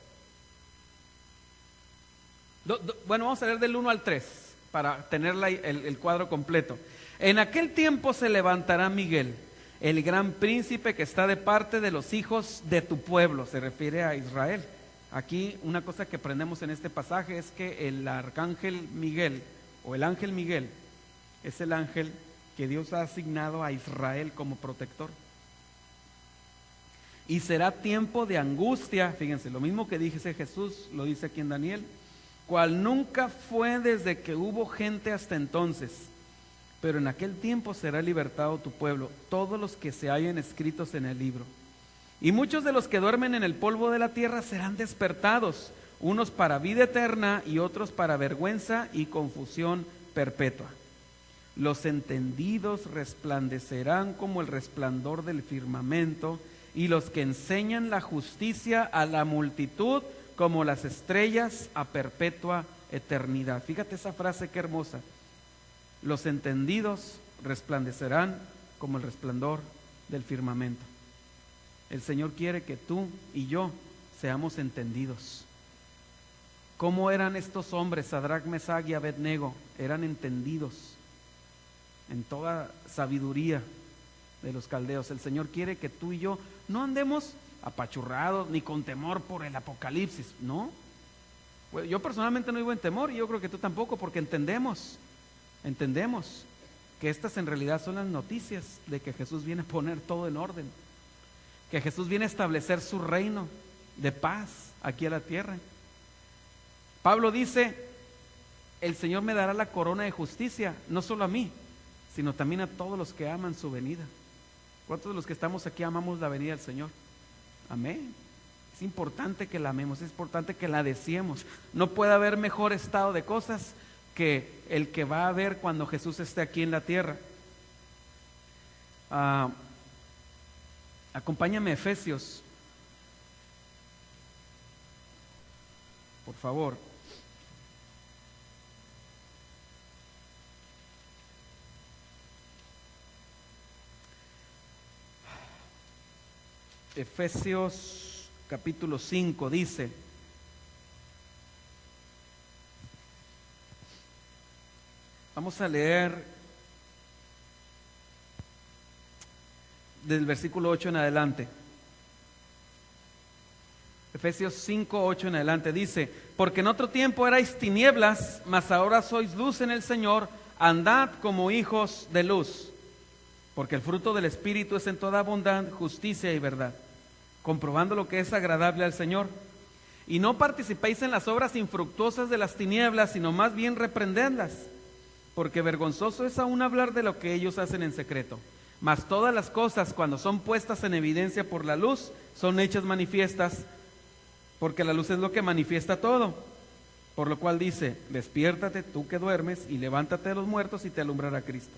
Bueno, vamos a leer del 1 al 3 para tener el cuadro completo. En aquel tiempo se levantará Miguel, el gran príncipe que está de parte de los hijos de tu pueblo, se refiere a Israel. Aquí una cosa que aprendemos en este pasaje es que el arcángel Miguel o el ángel Miguel es el ángel que Dios ha asignado a Israel como protector. Y será tiempo de angustia, fíjense, lo mismo que dice Jesús, lo dice aquí en Daniel, cual nunca fue desde que hubo gente hasta entonces, pero en aquel tiempo será libertado tu pueblo, todos los que se hallen escritos en el libro. Y muchos de los que duermen en el polvo de la tierra serán despertados, unos para vida eterna y otros para vergüenza y confusión perpetua. Los entendidos resplandecerán como el resplandor del firmamento, y los que enseñan la justicia a la multitud como las estrellas a perpetua eternidad. Fíjate esa frase, qué hermosa. Los entendidos resplandecerán como el resplandor del firmamento. El Señor quiere que tú y yo seamos entendidos. ¿Cómo eran estos hombres, Sadrach, Mesach y Abednego? Eran entendidos en toda sabiduría de los caldeos. El Señor quiere que tú y yo no andemos apachurrados ni con temor por el apocalipsis, ¿no? Pues yo personalmente no vivo en temor y yo creo que tú tampoco, porque entendemos que estas en realidad son las noticias de que Jesús viene a poner todo en orden, que Jesús viene a establecer su reino de paz aquí a la tierra. Pablo dice, el Señor me dará la corona de justicia, no solo a mí, sino también a todos los que aman su venida. ¿Cuántos de los que estamos aquí amamos la venida del Señor? Amén. Es importante que la amemos, es importante que la deseemos. No puede haber mejor estado de cosas que el que va a haber cuando Jesús esté aquí en la tierra. Acompáñame a Efesios, por favor. Efesios capítulo 5 dice, vamos a leer del versículo 8 en adelante. Efesios 5, 8 en adelante dice, porque en otro tiempo erais tinieblas, mas ahora sois luz en el Señor, andad como hijos de luz, porque el fruto del Espíritu es en toda bondad, justicia y verdad, comprobando lo que es agradable al Señor. Y no participéis en las obras infructuosas de las tinieblas, sino más bien reprendedlas, porque vergonzoso es aún hablar de lo que ellos hacen en secreto. Mas todas las cosas, cuando son puestas en evidencia por la luz, son hechas manifiestas, porque la luz es lo que manifiesta todo. Por lo cual dice, despiértate tú que duermes y levántate de los muertos y te alumbrará Cristo.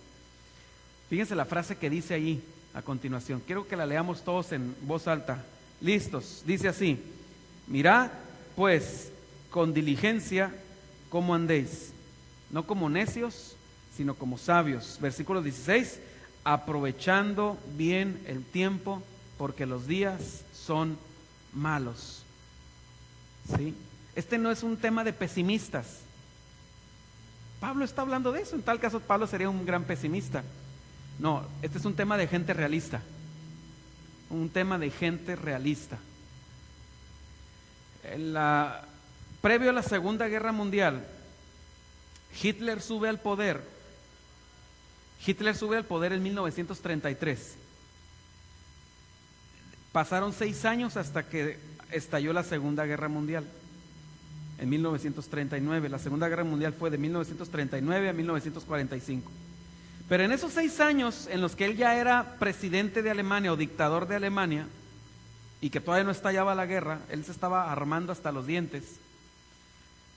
Fíjense la frase que dice ahí, a continuación. Quiero que la leamos todos en voz alta. ¿Listos? Dice así: mirad pues con diligencia cómo andéis, no como necios, sino como sabios. Versículo 16: aprovechando bien el tiempo, porque los días son malos. ¿Sí? Este no es un tema de pesimistas. Pablo está hablando de eso. En tal caso, Pablo sería un gran pesimista. No, este es un tema de gente realista. Un tema de gente realista. Previo a la Segunda Guerra Mundial, Hitler sube al poder. Hitler sube al poder en 1933. Pasaron 6 años hasta que estalló la Segunda Guerra Mundial. En 1939, la Segunda Guerra Mundial fue de 1939 a 1945. Pero en esos 6 años en los que él ya era presidente de Alemania o dictador de Alemania, y que todavía no estallaba la guerra, él se estaba armando hasta los dientes,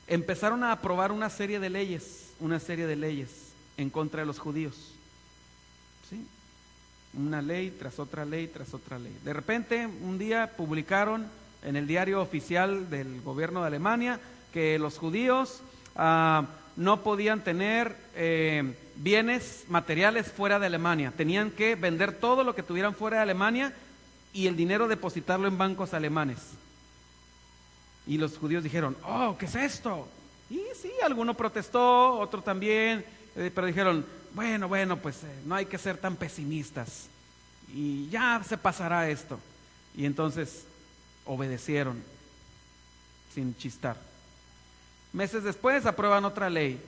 empezaron a aprobar una serie de leyes en contra de los judíos. ¿Sí? Una ley tras otra ley tras otra ley. De repente, un día publicaron en el diario oficial del gobierno de Alemania que los judíos no podían tener bienes materiales fuera de Alemania. Tenían que vender todo lo que tuvieran fuera de Alemania y el dinero depositarlo en bancos alemanes. Y los judíos dijeron: oh, ¿qué es esto? Y sí, alguno protestó, otro también, pero dijeron: bueno, pues no hay que ser tan pesimistas y ya se pasará esto. Y entonces obedecieron sin chistar. Meses después aprueban otra ley: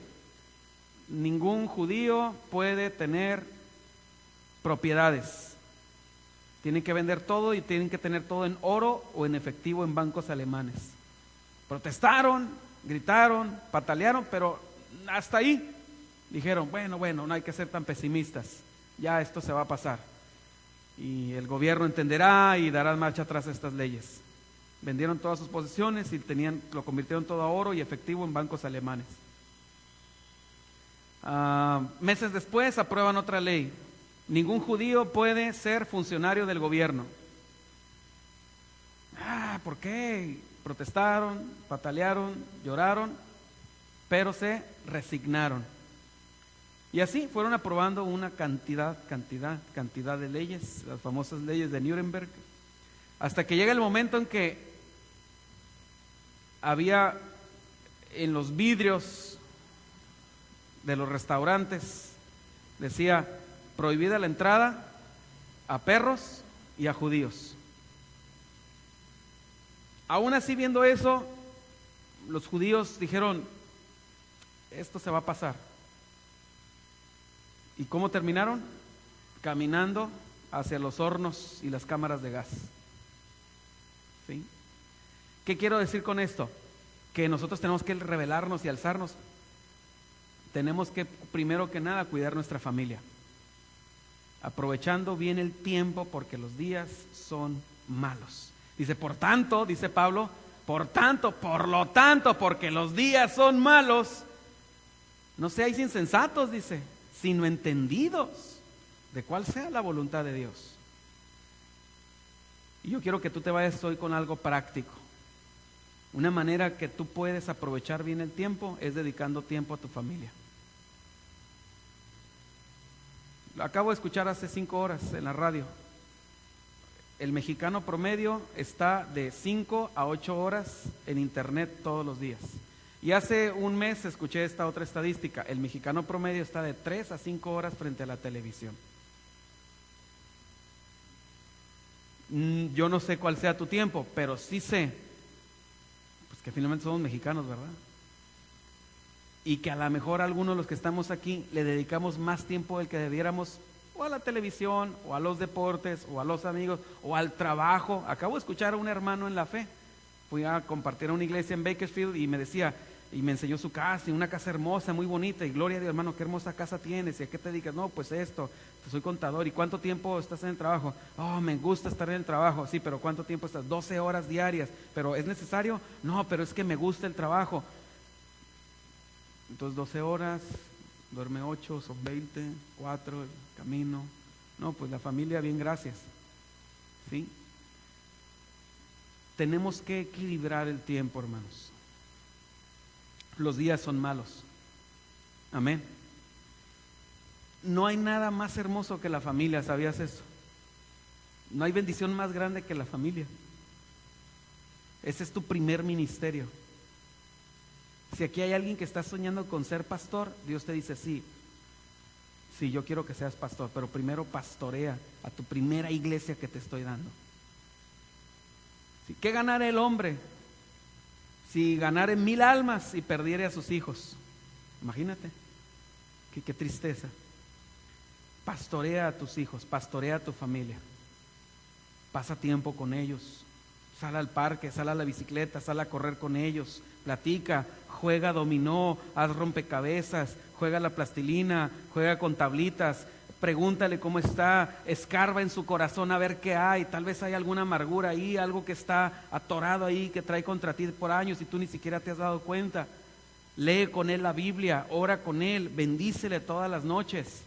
ningún judío puede tener propiedades. Tienen que vender todo y tienen que tener todo en oro o en efectivo en bancos alemanes. Protestaron, gritaron, patalearon, pero hasta ahí. Dijeron: bueno, no hay que ser tan pesimistas, ya esto se va a pasar. Y el gobierno entenderá y dará marcha atrás a estas leyes. Vendieron todas sus posesiones y lo convirtieron todo a oro y efectivo en bancos alemanes. Meses después aprueban otra ley: ningún judío puede ser funcionario del gobierno. ¿Por qué? Protestaron, patalearon, lloraron, pero se resignaron. Y así fueron aprobando una cantidad de leyes, las famosas leyes de Nuremberg, hasta que llega el momento en que había en los vidrios de los restaurantes, decía: prohibida la entrada a perros y a judíos. Aún así, viendo eso, los judíos dijeron: esto se va a pasar. ¿Y cómo terminaron? Caminando hacia los hornos y las cámaras de gas. ¿Sí? ¿Qué quiero decir con esto? Que nosotros tenemos que rebelarnos y alzarnos. Tenemos que, primero que nada, cuidar nuestra familia, aprovechando bien el tiempo, porque los días son malos. Dice: por tanto, dice Pablo, por lo tanto, porque los días son malos, no seáis insensatos, dice, sino entendidos de cuál sea la voluntad de Dios. Y yo quiero que tú te vayas hoy con algo práctico. Una manera que tú puedes aprovechar bien el tiempo es dedicando tiempo a tu familia. Lo acabo de escuchar hace 5 horas en la radio. El mexicano promedio está de 5 a 8 horas en internet todos los días. Y hace un mes escuché esta otra estadística: el mexicano promedio está de 3 a 5 horas frente a la televisión. Yo no sé cuál sea tu tiempo, pero sí sé, pues, que finalmente somos mexicanos, ¿verdad? Y que a lo mejor algunos de los que estamos aquí le dedicamos más tiempo del que debiéramos, o a la televisión, o a los deportes, o a los amigos, o al trabajo. Acabo de escuchar a un hermano en la fe. Fui a compartir a una iglesia en Bakersfield y me decía, y me enseñó su casa, y una casa hermosa, muy bonita, y gloria a Dios, hermano, qué hermosa casa tienes, y a qué te dedicas. No, pues esto, soy contador. ¿Y cuánto tiempo estás en el trabajo? Oh, me gusta estar en el trabajo. Sí, pero ¿cuánto tiempo estás? 12 horas diarias. ¿Pero es necesario? No, pero es que me gusta el trabajo. Entonces 12 horas, duerme 8, son 20, 4, el camino, No, pues la familia, bien, gracias. ¿Sí? Tenemos que equilibrar el tiempo, hermanos. Los días son malos. Amén. No hay nada más hermoso que la familia, ¿sabías eso? No hay bendición más grande que la familia. Ese es tu primer ministerio. Si aquí hay alguien que está soñando con ser pastor, Dios te dice sí. Sí, yo quiero que seas pastor, pero primero pastorea a tu primera iglesia que te estoy dando. ¿Sí? ¿Qué ganara el hombre si ganara 1000 almas y perdiera a sus hijos? Imagínate, qué tristeza. Pastorea a tus hijos, pastorea a tu familia. Pasa tiempo con ellos. Sal al parque, sal a la bicicleta, sal a correr con ellos, platica, juega dominó, haz rompecabezas, juega la plastilina, juega con tablitas, pregúntale cómo está, escarba en su corazón a ver qué hay, tal vez hay alguna amargura ahí, algo que está atorado ahí, que trae contra ti por años y tú ni siquiera te has dado cuenta. Lee con él la Biblia, ora con él, bendícele todas las noches.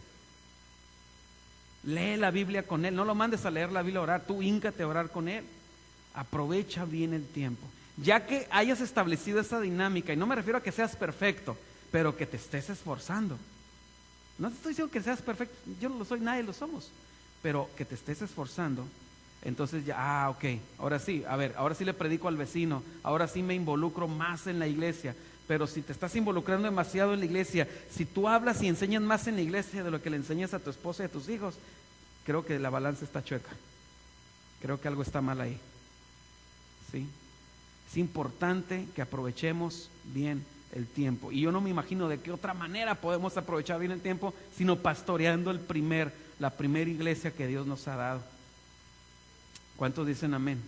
Lee la Biblia con él, no lo mandes a leer la Biblia a orar, tú híncate a orar con él. Aprovecha bien el tiempo. Ya que hayas establecido esa dinámica, y no me refiero a que seas perfecto, pero que te estés esforzando. No te estoy diciendo que seas perfecto, yo no lo soy, nadie lo somos, pero que te estés esforzando. Entonces ya, ok, ahora sí, a ver, ahora sí le predico al vecino, ahora sí me involucro más en la iglesia. Pero si te estás involucrando demasiado en la iglesia, si tú hablas y enseñas más en la iglesia de lo que le enseñas a tu esposa y a tus hijos, creo que la balanza está chueca. Creo que algo está mal ahí. ¿Sí? Es importante que aprovechemos bien el tiempo. Y yo no me imagino de qué otra manera podemos aprovechar bien el tiempo, sino pastoreando la primera iglesia que Dios nos ha dado. ¿Cuántos dicen amén?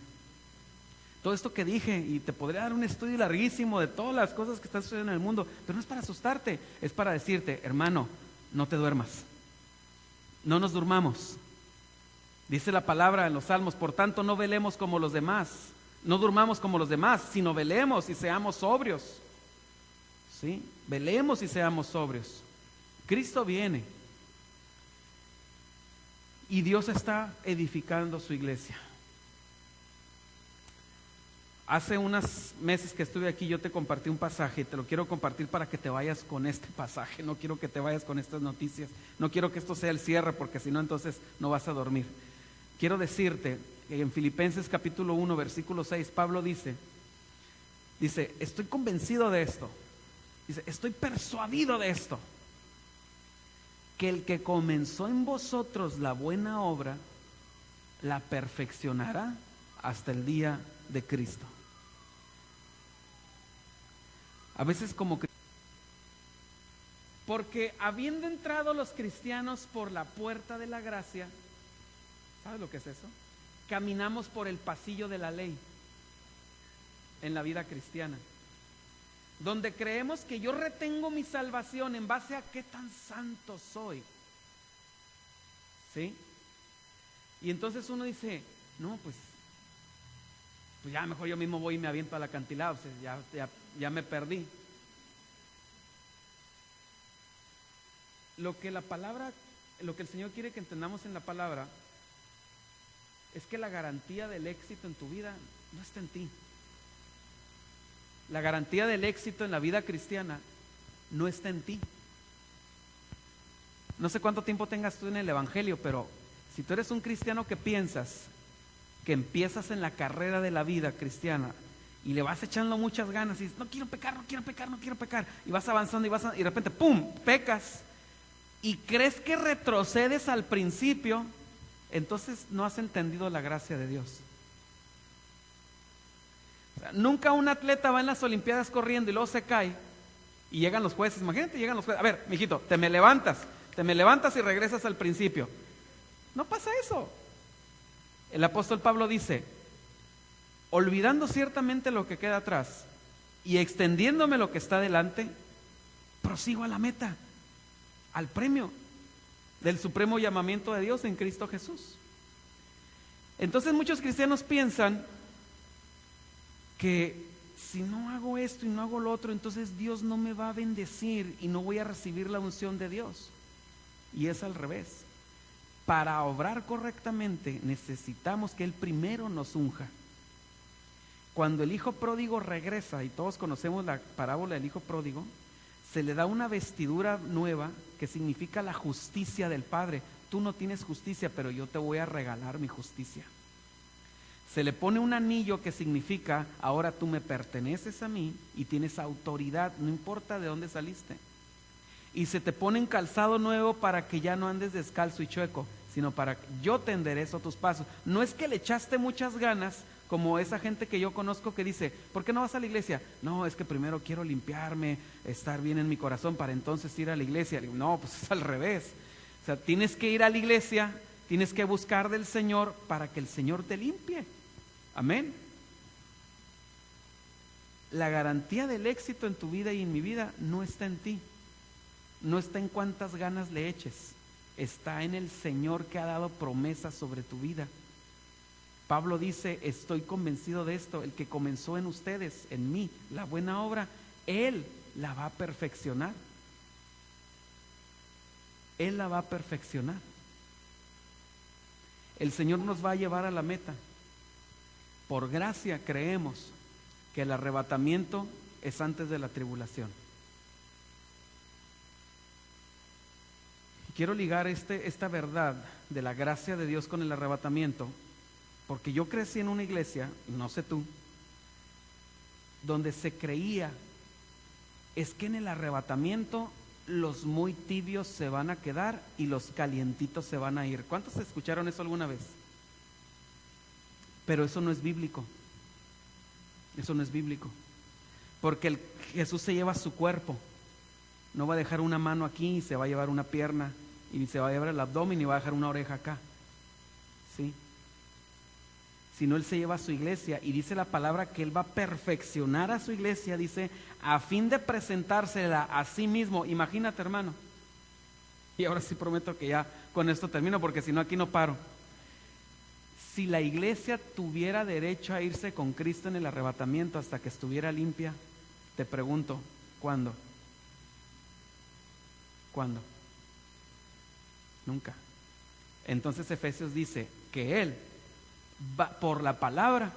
Todo esto que dije, y te podría dar un estudio larguísimo de todas las cosas que están sucediendo en el mundo, pero no es para asustarte, es para decirte, hermano, no te duermas, no nos durmamos. Dice la palabra en los Salmos, por tanto no velemos como los demás, no durmamos como los demás, sino velemos y seamos sobrios. ¿Sí? Velemos y seamos sobrios. Cristo viene y Dios está edificando su iglesia. Hace unos meses que estuve aquí yo te compartí un pasaje y te lo quiero compartir para que te vayas con este pasaje. No quiero que te vayas con estas noticias, no quiero que esto sea el cierre, porque si no entonces no vas a dormir. Quiero decirte que en Filipenses capítulo 1 versículo 6 Pablo dice, estoy convencido de esto, dice, estoy persuadido de esto, que el que comenzó en vosotros la buena obra la perfeccionará hasta el día de Cristo. A veces como que, porque habiendo entrado los cristianos por la puerta de la gracia, ¿sabes lo que es eso? Caminamos por el pasillo de la ley en la vida cristiana, donde creemos que yo retengo mi salvación en base a qué tan santo soy. ¿Sí? Y entonces uno dice, no, pues ya mejor yo mismo voy y me aviento al acantilado, o sea, ya me perdí. Lo que el Señor quiere que entendamos en la palabra es que la garantía del éxito en tu vida no está en ti. La garantía del éxito en la vida cristiana no está en ti. No sé cuánto tiempo tengas tú en el Evangelio, pero si tú eres un cristiano que piensas que empiezas en la carrera de la vida cristiana y le vas echando muchas ganas y dices, no quiero pecar, y vas avanzando y de repente ¡pum!, pecas y crees que retrocedes al principio, entonces no has entendido la gracia de Dios. O sea, nunca un atleta va en las Olimpiadas corriendo y luego se cae y llegan los jueces. Imagínate, llegan los jueces, a ver, mijito, te me levantas y regresas al principio. No pasa eso. El apóstol Pablo dice, olvidando ciertamente lo que queda atrás y extendiéndome lo que está delante, prosigo a la meta, al premio del supremo llamamiento de Dios en Cristo Jesús. Entonces muchos cristianos piensan que si no hago esto y no hago lo otro, entonces Dios no me va a bendecir y no voy a recibir la unción de Dios. Y es al revés. para obrar correctamente necesitamos que Él primero nos unja. Cuando el hijo pródigo regresa, y todos conocemos la parábola del hijo pródigo, se le da una vestidura nueva que significa la justicia del Padre. Tú no tienes justicia, pero yo te voy a regalar mi justicia. Se le pone un anillo que significa, ahora tú me perteneces a mí y tienes autoridad, no importa de dónde saliste. Y se te pone un calzado nuevo para que ya no andes descalzo y chueco, sino para que yo te enderezo tus pasos. No es que le echaste muchas ganas, como esa gente que yo conozco que dice, ¿por qué no vas a la iglesia? No, es que primero quiero limpiarme, estar bien en mi corazón para entonces ir a la iglesia. No, pues es al revés. O sea, tienes que ir a la iglesia, tienes que buscar del Señor para que el Señor te limpie. Amén. La garantía del éxito en tu vida y en mi vida no está en ti, no está en cuántas ganas le eches, está en el Señor que ha dado promesas sobre tu vida. Pablo dice, estoy convencido de esto, el que comenzó en ustedes, en mí, la buena obra, Él la va a perfeccionar. Él la va a perfeccionar. El Señor nos va a llevar a la meta. Por gracia creemos que el arrebatamiento es antes de la tribulación. Quiero ligar esta verdad de la gracia de Dios con el arrebatamiento, porque yo crecí en una iglesia, no sé tú, donde se creía, es que en el arrebatamiento los muy tibios se van a quedar y los calientitos se van a ir. ¿Cuántos escucharon eso alguna vez? Pero eso no es bíblico. Eso no es bíblico. Porque Jesús se lleva su cuerpo. No va a dejar una mano aquí y se va a llevar una pierna y se va a llevar el abdomen y va a dejar una oreja acá. ¿Sí? Sino Él se lleva a su iglesia y dice la palabra que Él va a perfeccionar a su iglesia, dice, a fin de presentársela a sí mismo. Imagínate, hermano. Y ahora sí prometo que ya con esto termino, porque si no aquí no paro. Si la iglesia tuviera derecho a irse con Cristo en el arrebatamiento hasta que estuviera limpia, te pregunto, ¿cuándo? ¿Cuándo? Nunca. Entonces Efesios dice que Él va, por la palabra,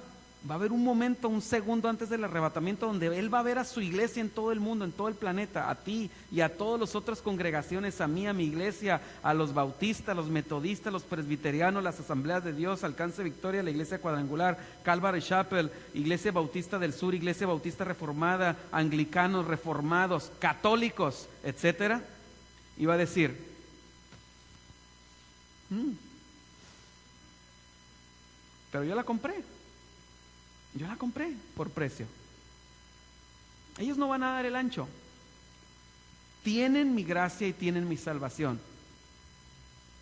va a haber un momento, un segundo antes del arrebatamiento, donde Él va a ver a su iglesia en todo el mundo, en todo el planeta, a ti y a todas las otras congregaciones, a mí, a mi iglesia, a los bautistas, a los metodistas, los presbiterianos, las asambleas de Dios, Alcance Victoria, la iglesia cuadrangular, Calvary Chapel, iglesia bautista del sur, iglesia bautista reformada, anglicanos, reformados, católicos, etcétera. Y va a decir, pero yo la compré por precio. Ellos no van a dar el ancho. Tienen mi gracia y tienen mi salvación,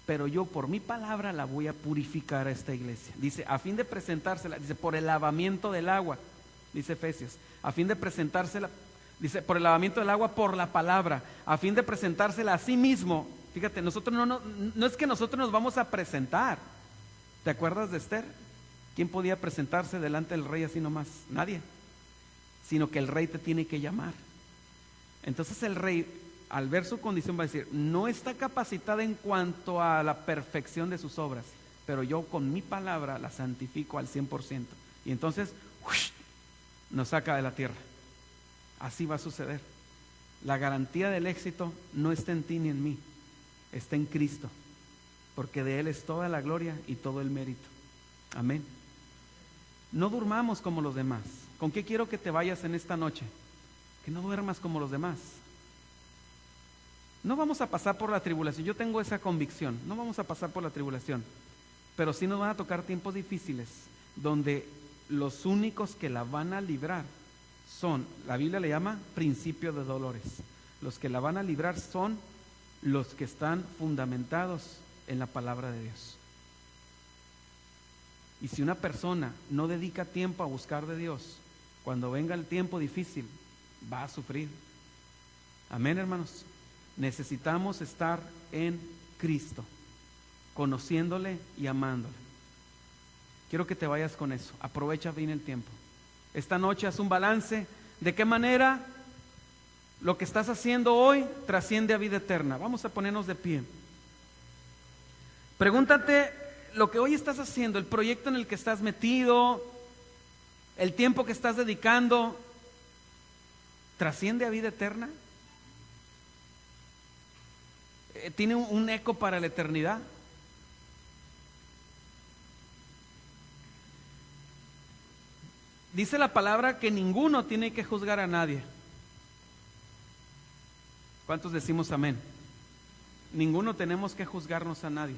pero yo por mi palabra la voy a purificar a esta iglesia. Dice, a fin de presentársela, dice, por el lavamiento del agua, dice Efesios, a fin de presentársela, dice, por el lavamiento del agua, por la palabra, a fin de presentársela a sí mismo. Fíjate, nosotros no es que nosotros nos vamos a presentar. ¿Te acuerdas de Esther? ¿Quién podía presentarse delante del rey así nomás? Nadie. Sino que el rey te tiene que llamar. Entonces el rey, al ver su condición, va a decir, no está capacitada en cuanto a la perfección de sus obras, pero yo con mi palabra la santifico al 100%. Y entonces, nos saca de la tierra. Así va a suceder. La garantía del éxito no está en ti ni en mí, está en Cristo, porque de Él es toda la gloria y todo el mérito. Amén. No durmamos como los demás. ¿Con qué quiero que te vayas en esta noche? Que no duermas como los demás. No vamos a pasar por la tribulación, yo tengo esa convicción, no vamos a pasar por la tribulación, pero sí nos van a tocar tiempos difíciles, donde los únicos que la van a librar son, la Biblia le llama principio de dolores. Los que la van a librar son los que están fundamentados en la palabra de Dios. Y si una persona no dedica tiempo a buscar de Dios, cuando venga el tiempo difícil, va a sufrir. Amén, hermanos. Necesitamos estar en Cristo, conociéndole y amándole. Quiero que te vayas con eso. Aprovecha bien el tiempo. Esta noche haz un balance. ¿De qué manera lo que estás haciendo hoy trasciende a vida eterna? Vamos a ponernos de pie. Pregúntate lo que hoy estás haciendo, el proyecto en el que estás metido, el tiempo que estás dedicando, ¿trasciende a vida eterna? ¿Tiene un eco para la eternidad? Dice la palabra que ninguno tiene que juzgar a nadie. ¿Cuántos decimos amén? Ninguno tenemos que juzgarnos a nadie,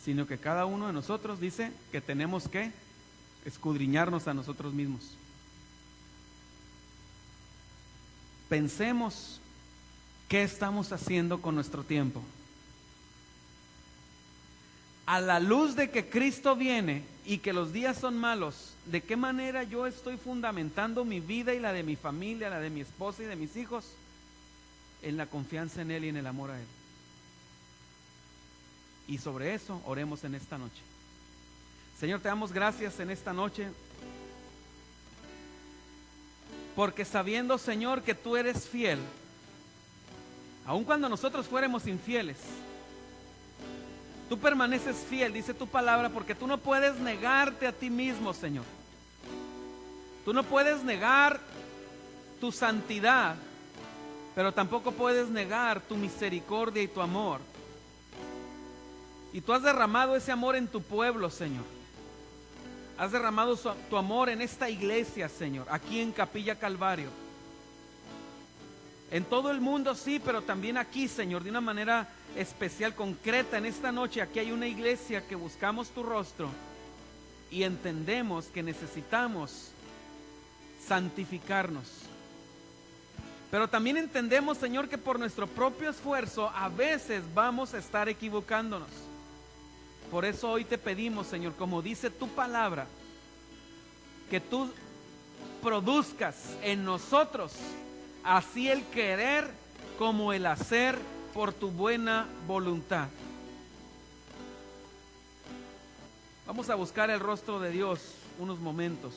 sino que cada uno de nosotros dice que tenemos que escudriñarnos a nosotros mismos. Pensemos qué estamos haciendo con nuestro tiempo. A la luz de que Cristo viene y que los días son malos, ¿de qué manera yo estoy fundamentando mi vida y la de mi familia, la de mi esposa y de mis hijos? En la confianza en Él y en el amor a Él. Y sobre eso oremos en esta noche. Señor, te damos gracias en esta noche, porque sabiendo, Señor, que tú eres fiel, aun cuando nosotros fuéramos infieles, tú permaneces fiel, dice tu palabra, porque tú no puedes negarte a ti mismo, Señor. Tú no puedes negar tu santidad, pero tampoco puedes negar tu misericordia y tu amor. Y tú has derramado ese amor en tu pueblo, Señor. Has derramado tu amor en esta iglesia, Señor, aquí en Capilla Calvario. En todo el mundo sí, pero también aquí, Señor, de una manera especial, concreta. En esta noche aquí hay una iglesia que buscamos tu rostro y entendemos que necesitamos santificarnos. Pero también entendemos, Señor, que por nuestro propio esfuerzo a veces vamos a estar equivocándonos. Por eso hoy te pedimos, Señor, como dice tu palabra, que tú produzcas en nosotros así el querer como el hacer por tu buena voluntad. Vamos a buscar el rostro de Dios unos momentos.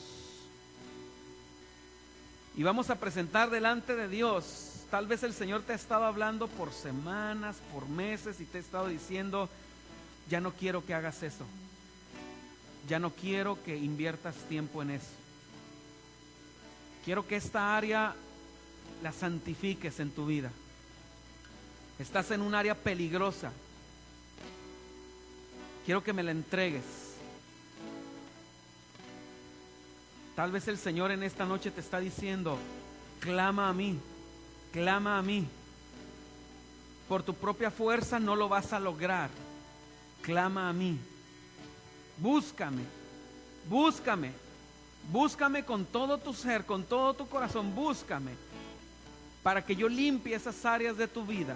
Y vamos a presentar delante de Dios. Tal vez el Señor te ha estado hablando por semanas, por meses, y te ha estado diciendo: ya no quiero que hagas eso. Ya no quiero que inviertas tiempo en eso. Quiero que esta área la santifiques en tu vida. Estás en un área peligrosa. Quiero que me la entregues. Tal vez el Señor en esta noche te está diciendo: clama a mí, clama a mí. Por tu propia fuerza no lo vas a lograr. Clama a mí. Búscame, búscame, búscame con todo tu ser, con todo tu corazón. Búscame para que yo limpie esas áreas de tu vida.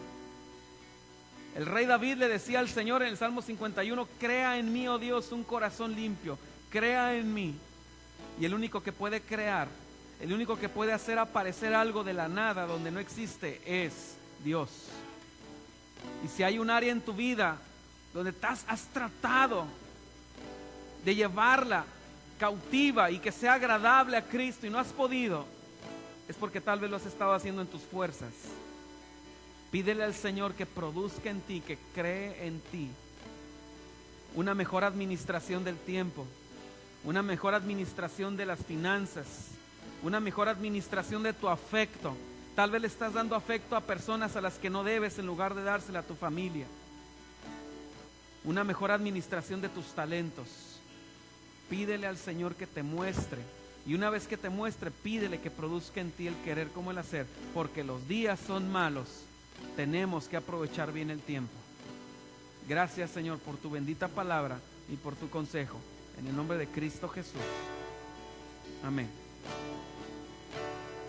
El rey David le decía al Señor en el Salmo 51: crea en mí, oh Dios, un corazón limpio. Crea en mí. Y el único que puede crear, el único que puede hacer aparecer algo de la nada donde no existe, es Dios. Y si hay un área en tu vida donde has tratado de llevarla cautiva y que sea agradable a Cristo y no has podido, es porque tal vez lo has estado haciendo en tus fuerzas. Pídele al Señor que produzca en ti, que cree en ti una mejor administración del tiempo, una mejor administración de las finanzas, una mejor administración de tu afecto. Tal vez le estás dando afecto a personas a las que no debes en lugar de dársela a tu familia. Una mejor administración de tus talentos. Pídele al Señor que te muestre, y una vez que te muestre, pídele que produzca en ti el querer como el hacer, porque los días son malos. Tenemos que aprovechar bien el tiempo. Gracias, Señor, por tu bendita palabra y por tu consejo. En el nombre de Cristo Jesús. Amén.